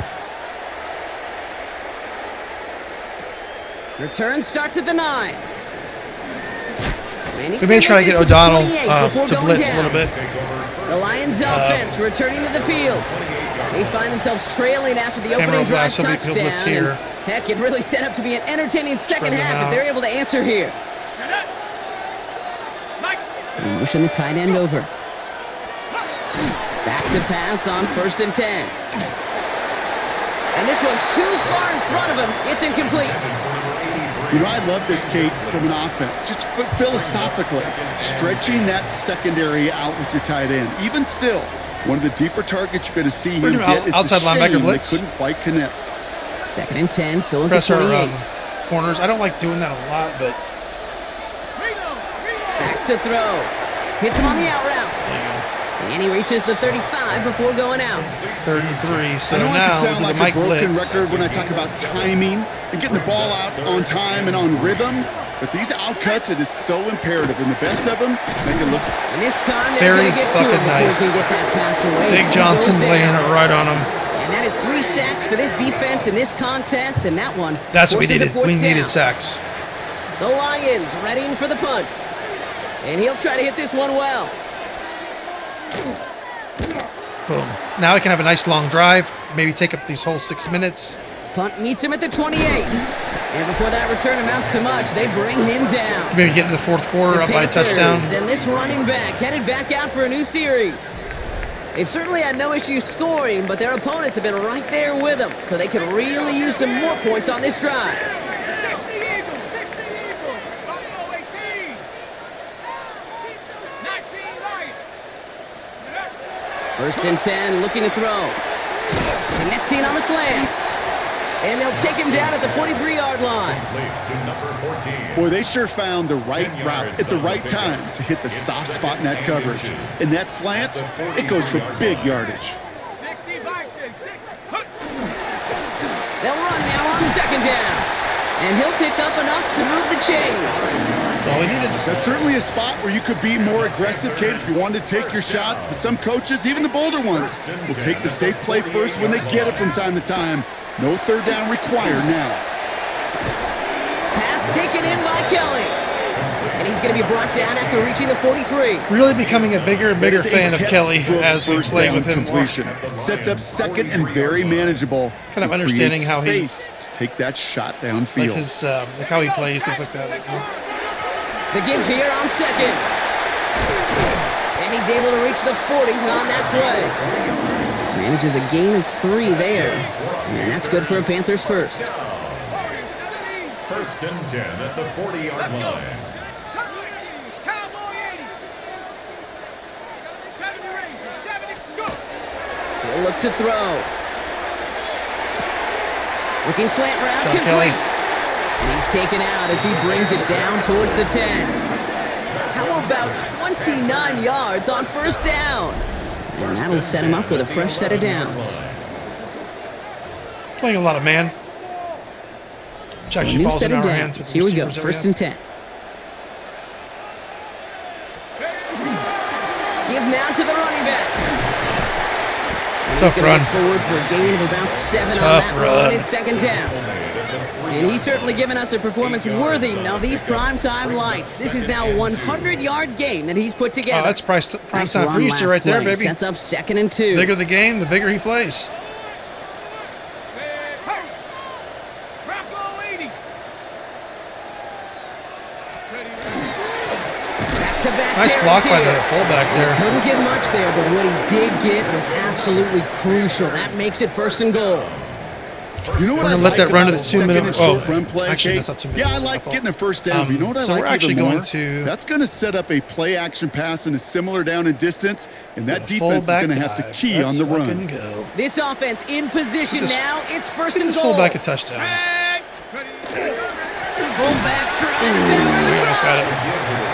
Return starts at the 9. We may try to get O'Donnell to blitz a little bit. The Lions offense returning to the field. They find themselves trailing after the opening drive He'll blitz touchdown. here. And heck, it really set up to be an entertaining second Spread them half if out. they're able to answer here. They motion the tight end over. Back to pass on 1st and 10. And this one too far in front of him. It's incomplete. You know, I love this, Kate, from an offense. Just philosophically, stretching that secondary out with your tight end. Even still, one of the deeper targets you're going to see him get. It's outside a linebacker shame blitz. they couldn't quite connect. 2nd and 10, still at the Press our 28. corners. I don't like doing that a lot, but Back to throw. Hits him on the out route. And he reaches the 35 before going out. 33. So I know I now can sound do the like a Mike broken blitz. record when I talk about timing and getting the ball out on time and on rhythm, but these outcuts, it is so imperative, and the best of them make it look. And this time they're Very going to get to him fucking before nice. he can get that pass away. Big So he Johnson goes laying down. it right on him. And that is 3 sacks for this defense in this contest, and that one That's what we forces a needed. fourth We down. needed sacks. The Lions readying for the punt. And he'll try to hit this one well. Boom. Now we can have a nice long drive. Maybe take up these whole 6 minutes. Punt meets him at the 28. And before that return amounts to much, they bring him down. Maybe get into the fourth quarter The up by a Panthers touchdown. And this running back headed back out for a new series. They've certainly had no issues scoring, but their opponents have been right there with them, so they could really use some more points on this drive. 60 Eagles, 60 Eagles. Buffalo 18. 19 Lions. 1st and 10, looking to throw. Connecting on the slant. And they'll take him down at the 43-yard line. Complete to number 14. Boy, they sure found the right route at the right time to hit the soft spot in that coverage. And that slant, it goes for big yardage. 60 Bison, 60. They'll run now on 2nd down. And he'll pick up enough to move the chains. That's all we needed. That's certainly a spot where you could be more aggressive, Kate, if you wanted to take your shots. But some coaches, even the bolder ones, will take the safe play first when they get it from time to time. No 3rd down required now. Pass taken in by Kelly. And he's going to be brought down after reaching the 43. Really becoming a bigger and bigger That is a fan of Kelly textbook as we first play down with him more. completion. Sets up second and very manageable. Kind of and understanding creates how he- space to take that shot Like downfield. his, like how he plays, things like that. The give here on 2nd. And he's able to reach the 40 on that play. Manages a gain of 3 there. And that's good for a Panthers first. 1st and 10 at the 40-yard line. Cowboy 80. 70 Rangers, 70. Go. He'll look to throw. Looking slant route, John complete. Kelly. And he's taken out as he brings it down towards the 10. How about 29 yards on 1st down? And that'll set him up with a fresh set of downs. Playing a lot of man. Which So a actually new falls set in of our hands with downs. the Here we go, receivers that 1st have. and 10. Give now to the running back. And Tough he's gonna run. get forward for a gain of about 7 on Tough that run. run. It's 2nd down. And he's certainly given us a performance worthy of these primetime lights. This is now a 100-yard game that he's put together. Oh, that's prime Nice time run for Easter last right there, play. baby. Sets up 2nd and 2. Bigger the game, the bigger he plays. Bronco 80. Back Back-to-back Nice carries block by here. the fullback And he there. couldn't get much there, but what he did get was absolutely crucial. That makes it 1st and goal. You know what We're I gonna let like that run to about the a 2 minute. second and short run play, Actually, Kate? that's not 2 minutes. Yeah, I like getting a first down. But you know what I so like we're actually even more? going to That's going to set up a play action pass and a similar down and distance, and that defense is going to have to key on the run. Go. This offense in position This- now. It's 1st Get and this goal. fullback a touchdown. Fullback trying to power the We almost got cross. it.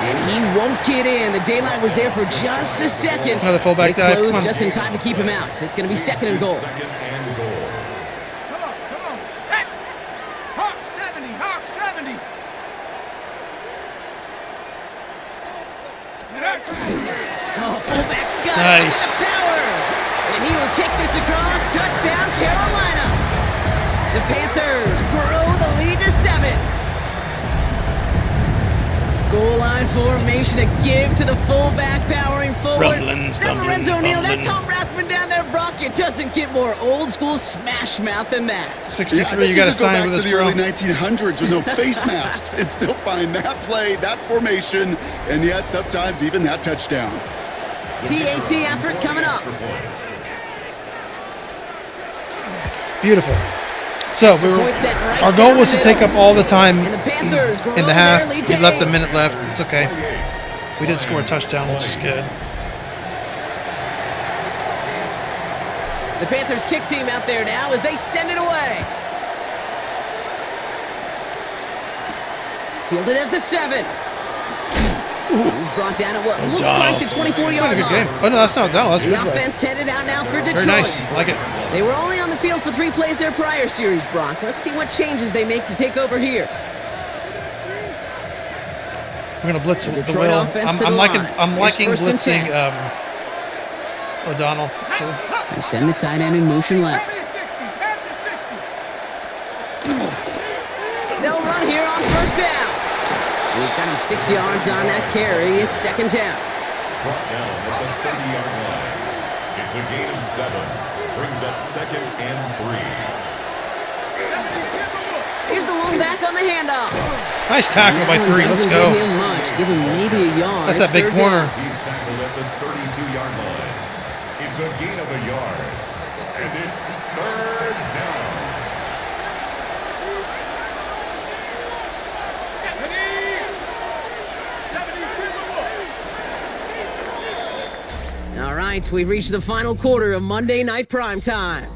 And he won't get in. The daylight was there for just a second. Another fullback They dive. Come closed on. just in time to keep him out. It's going to be 2nd and goal. Second and goal. Come on, set. Hawk 70, Hawk 70. Oh, fullback's got Nice. it. Power. And he will take this across. Touchdown, Carolina. The Panthers grow the lead to 7. Goal line formation, a give to the fullback, powering forward. Rumbling, That stumbling, Lorenzo O'Neal, that fumbling. Tom Rathman down there, Brock. It doesn't get more old school smash mouth than that. Yeah, I 63, think you got to could go sign back with to us, the bro. early 1900s with no face masks and still find that play, that formation, and yes, sometimes even that touchdown. PAT effort coming up. Beautiful. So we were, Point set right our goal down was the to take middle. up all the time And the Panthers grow in the their half. lead We to left a 8. minute left. It's okay. We did score a touchdown, which is good. The Panthers kick team out there now as they send it away. Fielded at the 7. He's brought down at what looks like the 24-yard What a good line. game. Oh, no, that's not Donald. That's The Ridgeway. offense headed out now for Detroit. Very nice. I like it. They were only on the field for 3 plays their prior series, Brock. Let's see what changes they make to take over here. We're gonna blitz with the Detroit will. offense I'm to the liking. line. I'm It's liking 1st and blitzing 10. O'Donnell. They send the tight end in motion left. 60, Panther 60. They'll run here on 1st down. And he's got him 6 yards on that carry. It's 2nd down. Brought down at the 30-yard line. It's a gain of 7. Brings up 2nd and 3. Here's the lone back on the handoff. Nice tackle by That one 3. Let's doesn't go. Give him much. Give him maybe a yard. That's that It's big 3rd corner. down. He's tackled at the 32-yard line. It's a gain of a yard. And it's 3rd down. 72. All right, we've reached the final quarter of Monday Night Primetime.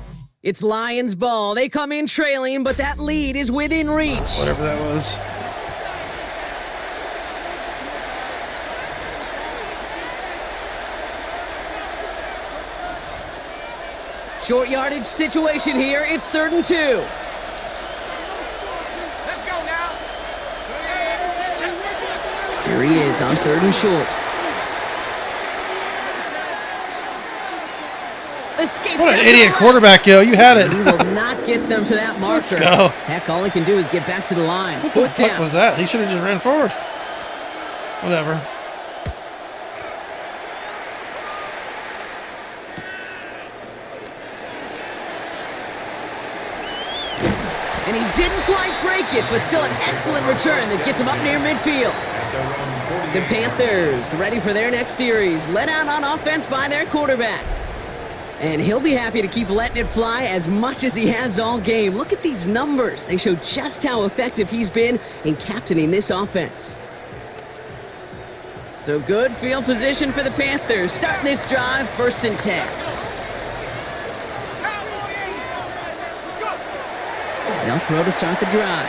It's Lions ball. They come in trailing, but that lead is within reach. Whatever that was. Short yardage situation here. It's 3rd and 2. Let's go now. Here he is on 3rd and short. Escapes What out an to idiot the quarterback, yo. You had it. He will not get them to that marker. Let's go. Heck, all he can do is get back to the line. What the 4th fuck down. was that? He should have just ran forward. Whatever. And he didn't quite break it, but still an excellent return that gets him up near midfield. The Panthers ready for their next series, led out on offense by their quarterback. And he'll be happy to keep letting it fly as much as he has all game. Look at these numbers. They show just how effective he's been in captaining this offense. So good field position for the Panthers. Starting this drive, 1st and 10. They'll throw to start the drive.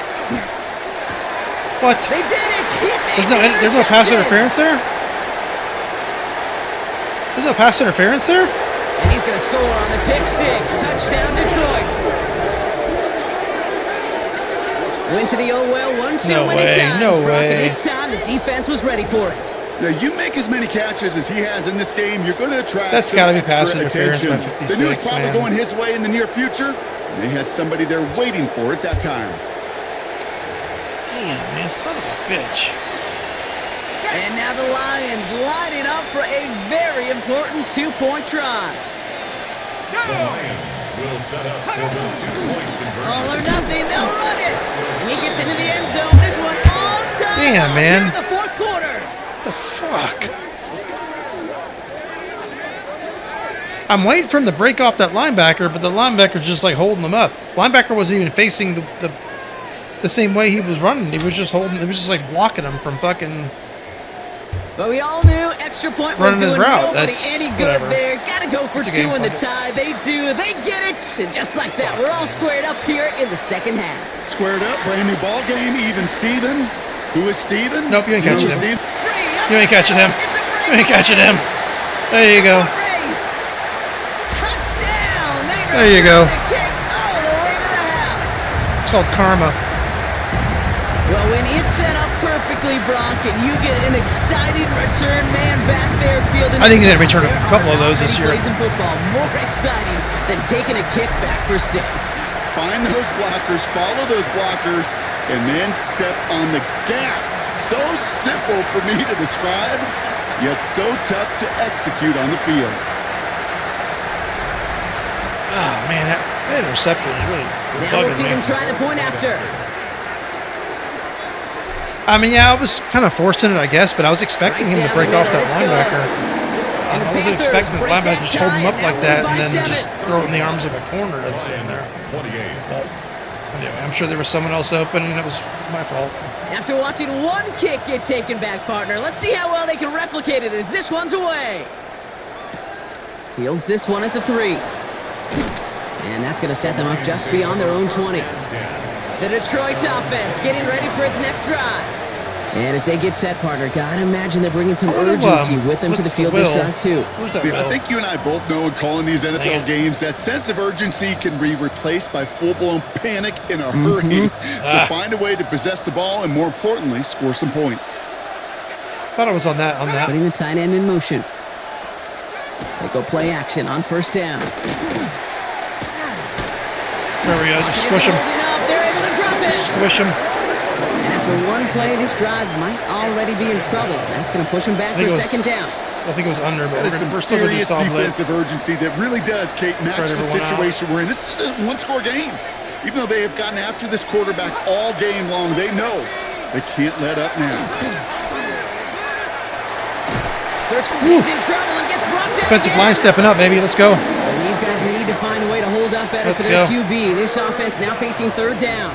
What? They did it! He made There's no the pass interception! interference there? There's no pass interference there? And he's going to score on the pick 6. Touchdown, Detroit. Went to the oh well 1-2 No many way, times, no Brock, way. and this time the defense was ready for it. Now, you make as many catches as he has in this game, you're going to attract That's some gotta be pass extra interference by attention. 56, The news probably man. going his way in the near future. And they had somebody there waiting for it that time. Damn, man. Son of a bitch. And now the Lions lining up for a very important 2-point try. The Lions will set up for the 2-point conversion. All or nothing, they'll run it. And he gets into the end zone. This one on time. Damn, man. Here in the 4th quarter. What the fuck? Fuck. I'm waiting for him to break off that linebacker, but the linebacker's just like holding him up. Linebacker wasn't even facing the same way he was running. He was just holding. It was just like blocking him from fucking. But we all knew extra point was Running his doing route. nobody That's any good whatever. there. Got to go for That's a game two in the plan. tie. They do. They get it. And just like that, we're all squared up here in the second half. Squared up, brand new ball game, even Steven. Who is Steven? Nope, you ain't catching him. Steven? Free up You ain't catching him. It's a You ain't catching him. There you go. race. Touchdown. They There you go. return the kick all the way to the house. It's called karma. Well, when it's set up perfectly, Brock, and you get an exciting return man back there fielding. I think he's gonna the return a ball, couple of there are those not this many year. plays in football more exciting than taking a kick back for 6. Find those blockers, follow those blockers, and then step on the gas. So simple for me to describe, yet so tough to execute on the field. Oh man, that interception is really Now let's see bugging them me. try the point after. I mean, yeah, I was kind of forcing it, I guess, but I was expecting Right him to down break the off middle, that let's go. linebacker. And the I wasn't Panthers expecting the break linebacker that just hold him tie, up like now that lead and by then just 7. throw it in the arms of a corner that's sitting there. 28. But anyway, I'm sure there was someone else open, and it was my fault. After watching one kick get taken back, partner, let's see how well they can replicate it as this one's away. Fields this one at the 3. And that's going to set them up just beyond their own 20. The Detroit offense getting ready for its next drive. And as they get set, partner, gotta imagine they're bringing some urgency with them to the what's field the this will? drive, too. Where's that I will? think you and I both know in calling these Dang NFL it. games, that sense of urgency can be replaced by full-blown panic in a hurry. So find a way to possess the ball and, more importantly, score some points. Thought I was on that. Putting the tight end in motion. They go play action on first down. There we go. Just squish him. Holding up. They're able to drop it. Squish him. And after one play, this drive might already be in trouble. That's going to push him back for second down. I think it was under, but That is some we're still going to do serious soft blitz. defensive urgency that really does, Kate, match Spread the everyone out. situation we're in. This is a one-score game. Even though they have gotten after this quarterback all game long, they know they can't let up now. Search he's in trouble and gets brought down. Defensive again. line stepping up, baby. Let's go. And these guys need to find a way to hold up better Let's for their go. QB. This offense now facing third down.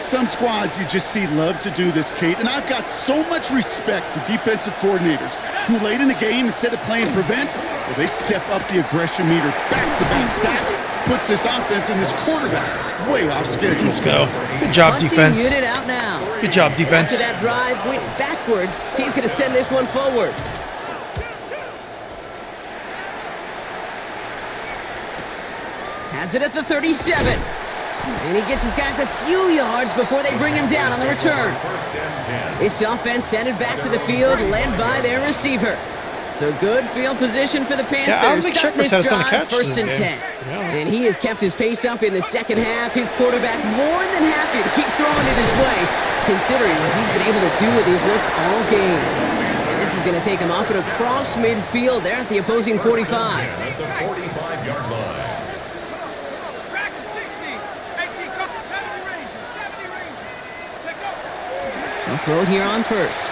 Some squads you just see love to do this, Kate, and I've got so much respect for defensive coordinators who late in the game, instead of playing prevent, well, they step up the aggression meter. Back-to-back sacks puts this offense and this quarterback way off schedule. Let's go. Good job, Punting defense. unit out now. Good job, defense. After that drive went backwards, he's going to send this one forward. Has it at the 37. And he gets his guys a few yards before they bring him down on the return. This offense headed back to the field, led by their receiver. So good field position for the Panthers. Yeah, I don't think Starting Shepard's this had a ton of drive, catches first this and game, 10. to be honest. And he has kept his pace up in the second half. His quarterback more than happy to keep throwing it his way, considering what he's been able to do with these looks all game. And this is going to take him up and across midfield there at the opposing 45. At the 45-yard line. Track and 60. 18 cover. 70 Rangers. 70 Rangers. Take over. They'll throw it here on first.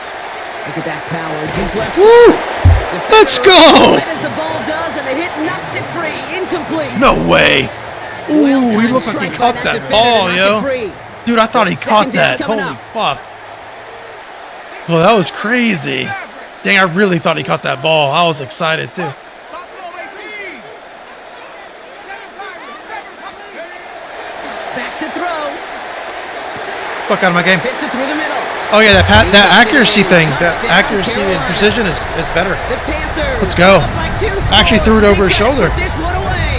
Look at that power. Deep left Woo! side. Let's go! Right as the ball does, and the hit knocks it free. Incomplete. No way. Ooh, Well-timed he looked like he strike by caught that that defender ball, to knock yo. it free. Dude, I thought he Second caught down that. coming Holy up. fuck. Well, that was crazy. Dang, I really thought he caught that ball. I was excited, too. Buffalo 18. 7 Pirates. 7 Pirates. Back to throw. Fuck out of my game. Fits it through the middle. Oh, yeah, that accuracy thing. That Touchdown, accuracy and Carolina. precision is better. The Panthers. Let's go. up by 2 I actually threw it scores. over his They can't shoulder. put this one away.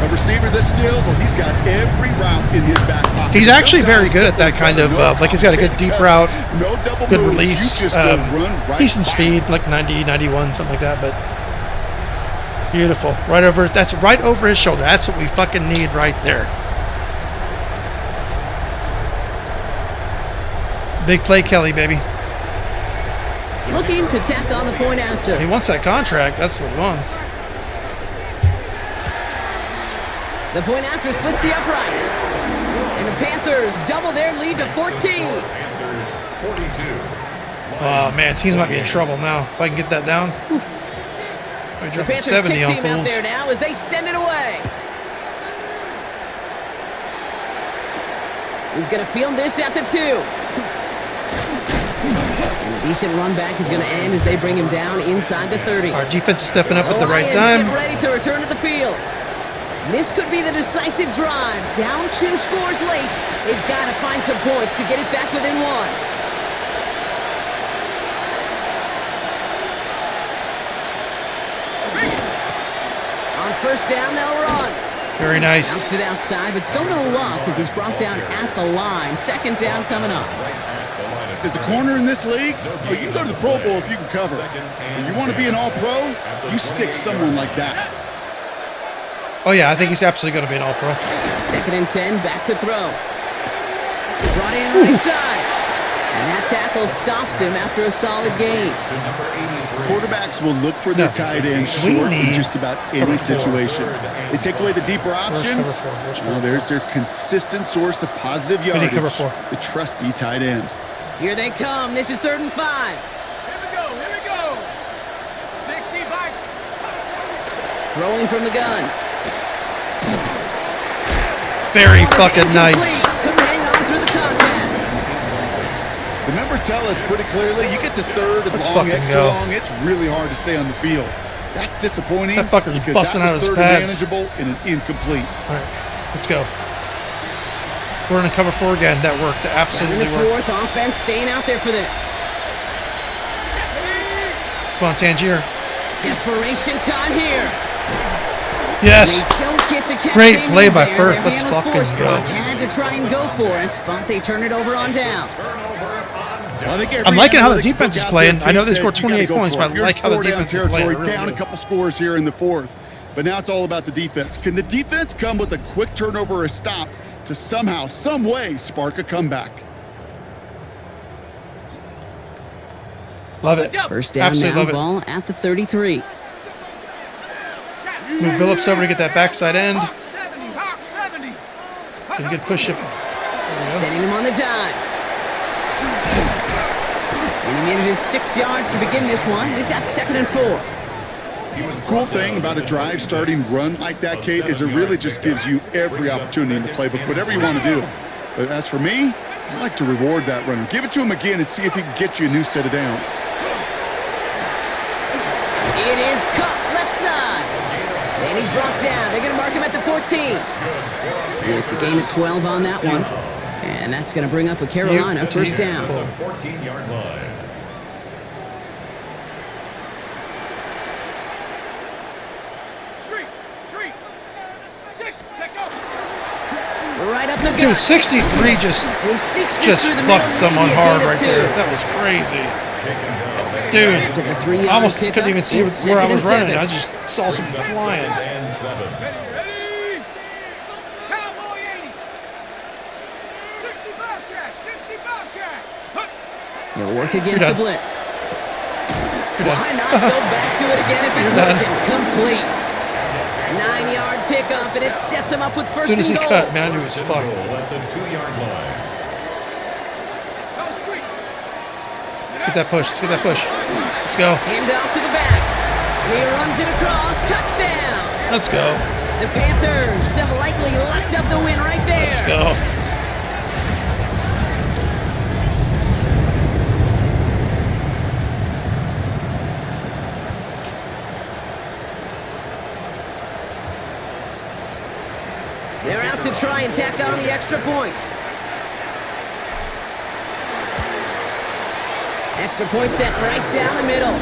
A receiver this skilled, well, he's got every route in his back pocket. He's actually very Sometimes good at that kind of, like he's got a good deep route, no double good moves, release, you just go run right decent by speed, like 90, 91, something like that, but beautiful. Right over, that's right over his shoulder. That's what we fucking need right there. Big play, Kelly, baby. Looking to tack on the point after. He wants that contract. That's what he wants. The point after splits the uprights. And the Panthers double their lead to 14. Panthers 42. Oh, man, teams might be in trouble now. If I can get that down. Oof. I The dropped Panthers 70 kick on team out fools. there now as they send it away. He's going to field this at the 2. And a decent run back is going to end as they bring him down inside the 30. Our defense is stepping up at the right Lions time. get ready to return to the field. This could be the decisive drive. Down 2 scores late. They've got to find some points to get it back within 1. On first down, they'll run. Very nice. Bounced it outside, but still no luck as he's brought down at the line. Second down coming up. As a corner in this league, you can go to the Pro Bowl if you can cover. And you want to be an All-Pro, you stick someone like that. Oh, yeah, I think he's absolutely going to be an All-Pro. Second and 10, back to throw. Brought in right side. And that tackle stops him after a solid gain. Quarterbacks will look for their tight end short in just about any situation. They take away the deeper options. Well, there's their consistent source of positive yardage, the trusty tight end. Here they come. This is 3rd and 5. Here we go, here we go. 60 Vice. Throwing from the gun. Very fucking nice. Couldn't hang on through the contact. The numbers tell us pretty clearly, you get to 3rd and Let's long, fucking extra go. long, it's really hard to stay on the field. That's disappointing That fucker's because busting that out was his 3rd and pads. manageable and an incomplete. All right, let's go. We're going to cover 4 again. That worked. That Down in absolutely the worked. 4th, offense staying out there for this. Come on, Tangier. Desperation time here. Yes. They don't get the catch Great they play need by there. Firth. Their Let's hand was fucking forced. go. Brock had to try and go for it, but they turn it over on downs. Well, I think every I'm liking how the analytics defense book is out playing. there I know they said scored you gotta 28 go points, for but it. I You're like how the 4 down defense is playing. I territory, really down do. a couple scores here in the 4th. But now it's all about the defense. Can the defense come with a quick turnover or a stop to somehow, some way, spark a comeback? Love it. First down Absolutely now, love it. ball at the 33. Move Billups over to get that backside end. Hawk 70, Hawk 70. Get a good push up. Setting him on the dive. And he manages 6 yards to begin this one. We've got 2nd and 4. The cool thing about a drive starting run like that, Kate, is it really just gives you every opportunity in the playbook, whatever you want to do. But as for me, I like to reward that runner. Give it to him again and see if he can get you a new set of downs. It is cut left side. And he's brought down. They're going to mark him at the 14. It's a gain of 12 on that one. And that's going to bring up a Carolina first down. 14-yard line. Street, street. 6, check up. Right up the gut. Dude, 63 just He sneaks this through the middle. fucked someone Easy, a hard gain of right 2. there. That was crazy. Dude, After the 3-yard I almost pickup, couldn't even see it's where I 2nd was and running. 7. I just saw something flying. And 7. Ready? Cowboy 80. 60 Bobcat, 60 Bobcat. Hup. He'll work against You're the done. blitz. You're done. Why not go back to it again if it's You're done. working? Complete. 9-yard pickup, and it sets him up with As first soon as and he goal. cut, man, I knew he was fucked. Goal at the 2-yard line. Go street. Let's get that push. Let's get that push. Let's go. Hand off to the back. And he runs it across. Touchdown. Let's go. The Panthers have likely locked up the win right there. Let's go. They're out to try and tack on the extra point. Extra point set right down the middle.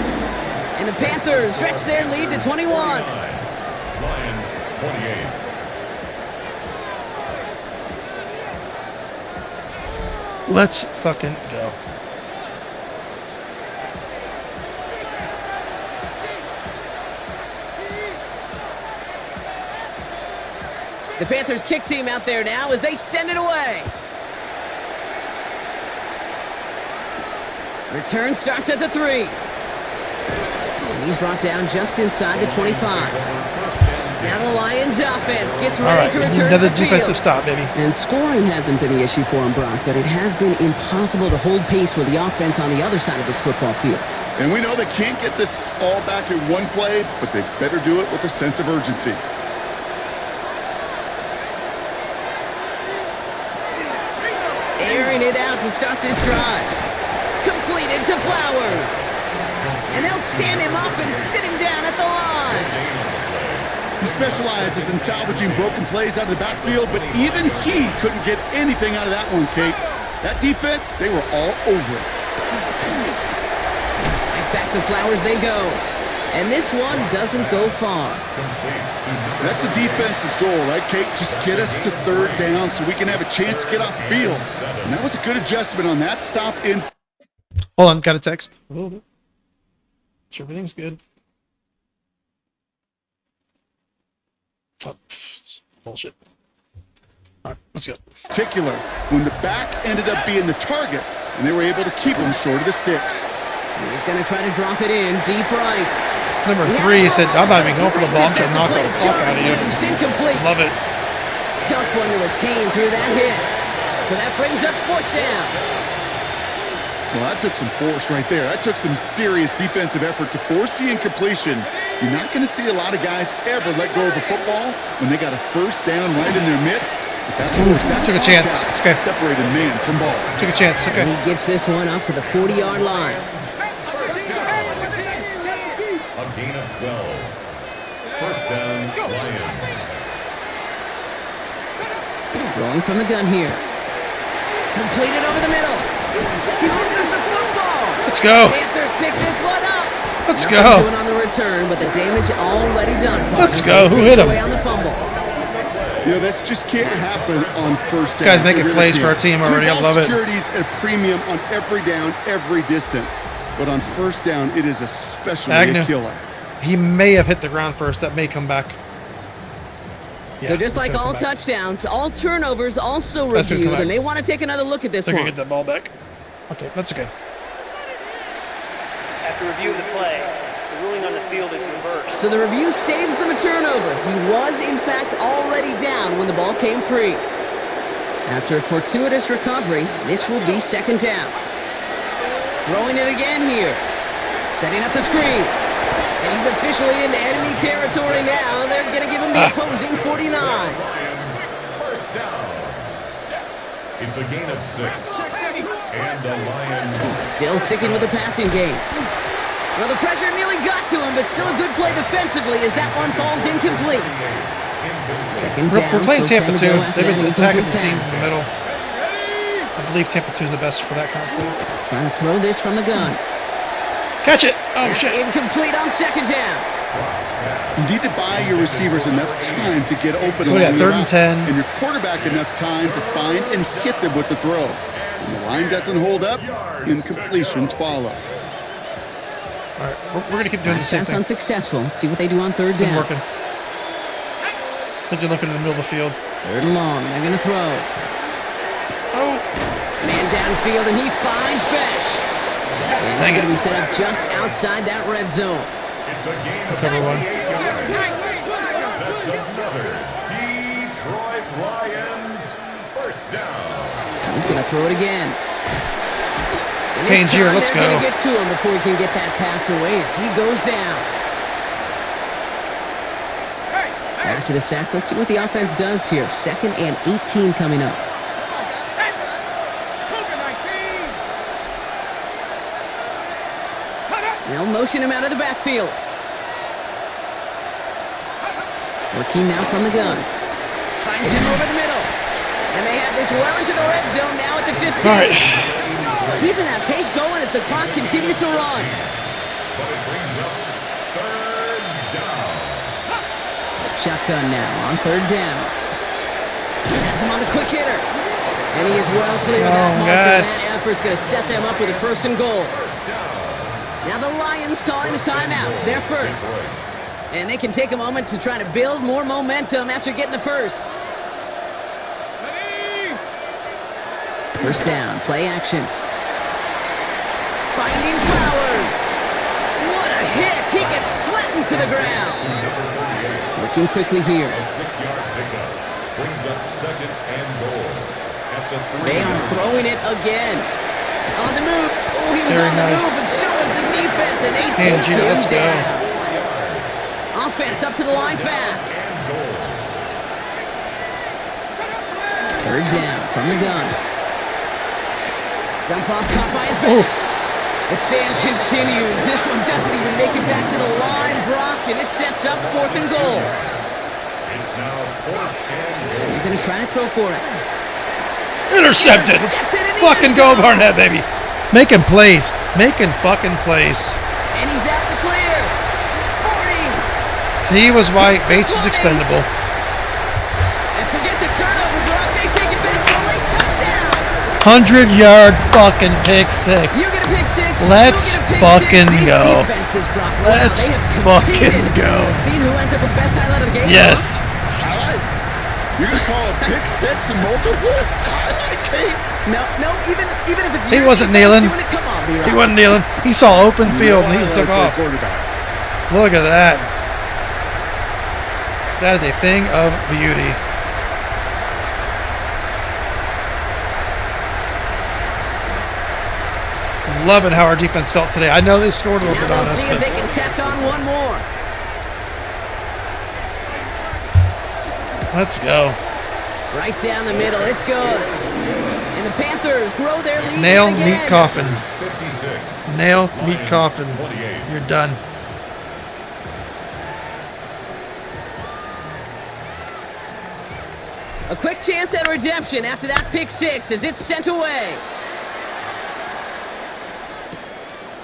And the Panthers stretch their lead to 21. Lions 28. Let's fucking go. The Panthers kick team out there now as they send it away. Return starts at the 3. And he's brought down just inside the 25. First and Now the Lions offense gets All ready right, to return another to the defensive field. stop, baby. And scoring hasn't been the issue for him, Brock, but it has been impossible to hold pace with the offense on the other side of this football field. And we know they can't get this all back in one play, but they better do it with a sense of urgency. Airing it out to start this drive. Completed to Flowers. And they'll stand him up and sit him down at the line. He specializes in salvaging broken plays out of the backfield, but even he couldn't get anything out of that one, Kate. That defense, they were all over it. Right back to Flowers they go. And this one doesn't go far. That's a defense's goal, right, Kate? Just get us to third down so we can have a chance to get off the field. And that was a good adjustment on that stop in. Hold on, got a text. Sure, everything's good. Oh, bullshit. All right, let's go. Particular, when the back ended up being the target, and they were able to keep him short of the sticks. He's going to try to drop it in deep right. Number 3, he said, I'm not even going for the ball. I'm trying to knock the fuck out of you. Incomplete. Love it. Tough one to retain through that hit. So that brings up 4th down. Well, that took some force right there. That took some serious defensive effort to force the incompletion. You're not going to see a lot of guys ever let go of the football when they got a first down right in their midst. But that force, that took a chance. It's okay. Separated man from ball. Took a chance. Okay. And he gets this one up to the 40-yard line. A gain of 12. First down, Lions. Throwing from the gun here. Completed over the middle. He loses the football. Let's go. Panthers pick this one up. Let's Nothing go. doing on the return, but the damage already done. Let's go. Who hit him? Away on the fumble. You know, this just can't happen on first down. This guy's making It really plays for our can't. team already. I Ball love it. Security's a premium on every down, every distance. But on first down, it is especially Agnew. a killer. He may have hit the ground first. That may come back. So just it's like gonna all come back. touchdowns, all turnovers also That's gonna come reviewed, back. and they want to take another look at this They're going one. to get that ball back. Okay, that's okay. After reviewing the play, the ruling on the field is reversed. So the review saves them a turnover. He was, in fact, already down when the ball came free. After a fortuitous recovery, this will be 2nd down. Throwing it again here. Setting up the screen. And he's officially in enemy territory now. They're going to give him the opposing 49. First down. It's a gain of 6. And the Lions. Still sticking with the passing game. Well, the pressure nearly got to him, but still a good play defensively as that one falls incomplete. 2nd down. We're playing still Tampa 10 to 2. go after They've been that attacking incomplete the seam in pass. the middle. I believe Tampa 2 is the best for that kind of stuff. Trying to throw this from the gun. Catch it! Oh, That's shit. incomplete on 2nd down. You need to buy your receivers enough time to get open So we got along the 3rd and route, 10. and your quarterback enough time to find and hit them with the throw. When the line doesn't hold up, incompletions follow. All right, we're going to keep doing the Last same pass thing. unsuccessful. Let's see what they do on 3rd It's been down. working. They're looking in the middle of the field. 3rd and long. They're going to throw. Oh, Man downfield, and he finds Besh. And they're going to be set up just outside that red zone. It's a gain of cover one. 28 yards. That's another Detroit Lions first down. He's going to throw it again. And this Tangier, time let's they're going go. to get to him before he can get that pass away as he goes down. After the sack, let's see what the offense does here. 2nd and 18 coming up. They'll motion him out of the backfield. Working now from the gun. Finds him over the middle. And they have this well into the red zone now at the 15. all right. Keeping that pace going as the clock continues to run. But it brings up third down. Shotgun now on 3rd down. Has him on the quick hitter. And he is well clear of that Oh, marker. guys. That effort's going to set them up with a 1st and goal. Now the Lions calling a timeout. They're first. And they can take a moment to try to build more momentum after getting the first. First down, play action. Finding Flowers. What a hit! He gets flattened to the ground. Working quickly here. A 6-yard pickup brings up 2nd and goal at the 3. They are throwing it again. On the move. Oh, he was Very on the nice. move, and so was the defense, and they take Gio, him let's go. down. Offense up to the line fast. Third down from the gun. Dump off caught by his back. The stand continues. This one doesn't even make it back to the line, Brock, and it sets up 4th and goal. It's now 4th and goal. They're going to try to throw for it. Intercepted. Let's Intercepted in the fucking end go, zone. Barnett, baby. Making plays. Making fucking plays. And he's out the clear. 40. He was white. It's the Bates was 20. expendable. And forget the turnover, Brock. They take it back for a late touchdown. 100-yard fucking pick six. You get a pick six. Let's you get a pick fucking six. These go. defenses, Brock. Wow, Let's they have fucking competed. go. Seeing who ends up with the best highlight of the game. Yes. Highlight? You're going to call a pick six and multiple? Highlight, Kate? No, even if it's He your wasn't defense kneeling. doing it, come on, B-Rock. He wasn't kneeling. He saw open field and he Highlight took for a off. quarterback. Look at that. That is a thing of beauty. Loving how our defense felt today. I know they scored a little Now bit on they'll us, see if but they can tack on one more. let's go. Right down the middle. It's good. And the Panthers grow their lead Nail, yet again. meat, coffin. 56. Nail, meat, Lions, coffin. 28. You're done. A quick chance at redemption after that pick six as it's sent away.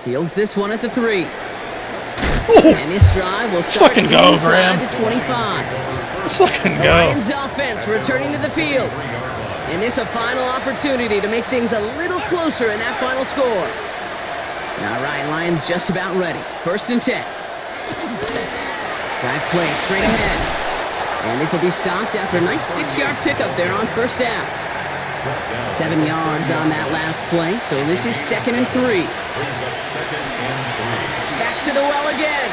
Fields this one at the 3. And this drive will start fucking go, inside Graham. the 25. Let's fucking The go. Lions offense returning to the field. And this a final opportunity to make things a little closer in that final score. All right, Lions just about ready. 1st and 10. Drive play straight ahead. And this will be stopped after a nice 6-yard pickup there on 1st down. 7 yards on that last play, so this is 2nd and 3. Brings up 2nd and 3. Back to the well again.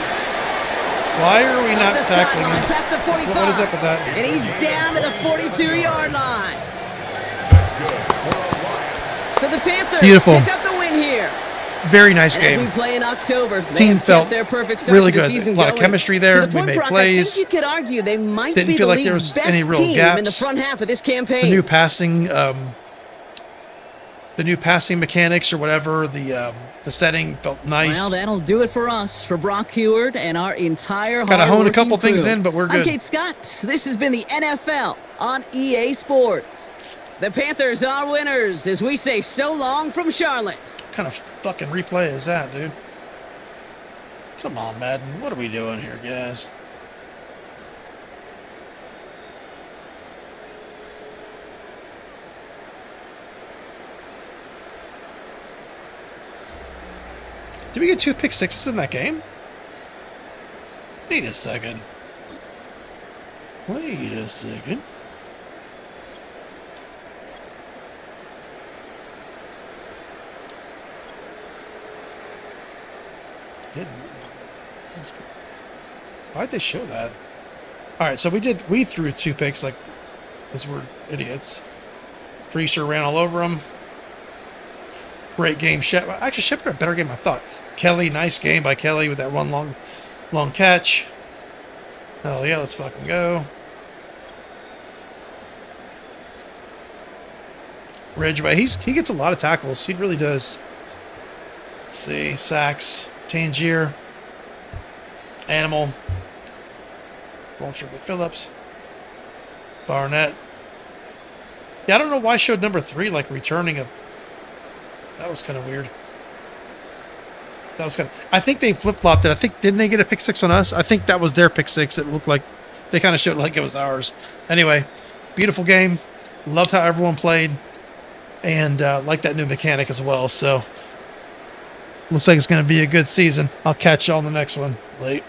Why are we not The tackling sideline him? past the 45. What is up with that? And he's down to the 42-yard line. That's good. For a Lions. So the Panthers Beautiful. pick up the win here. Very nice And as we game. play in October, they Team have felt kept their perfect start really to the good. season A lot of going. chemistry To there. the We point, made Brock, plays. I think you could argue they might Didn't be feel the like there league's was any best real team gaps. in the front half of this campaign. The new passing mechanics or whatever, the setting felt nice. Well, that'll do it for us, for Brock Heward and our entire Gotta hone a hard-working couple things crew. in, but we're I'm good. Kate Scott. This has been the NFL on EA Sports. The Panthers are winners as we say so long from Charlotte. What kind of fucking replay is that, dude? Come on, Madden. What are we doing here, guys? Did we get 2 pick sixes in that game? Wait a second. Wait a second. Didn't. Why'd they show that? All right, so we threw 2 picks like, because we're idiots. Pretty sure ran all over them. Great game. Actually, Shepard had a better game than I thought. Kelly, nice game by Kelly with that one long catch. Hell yeah, let's fucking go. Ridgeway, he gets a lot of tackles. He really does. Let's see, sacks, Tangier, Animal, Vulture McPhillips, Barnett. Yeah, I don't know why I showed number 3 like returning a. That was kind of weird. That was kind of. I think they flip flopped it. I think didn't they get a pick 6 on us? I think that was their pick 6. It looked like they kind of showed like it was ours. Anyway, beautiful game. Loved how everyone played, and like that new mechanic as well. So looks like it's going to be a good season. I'll catch y'all in the next one. Late.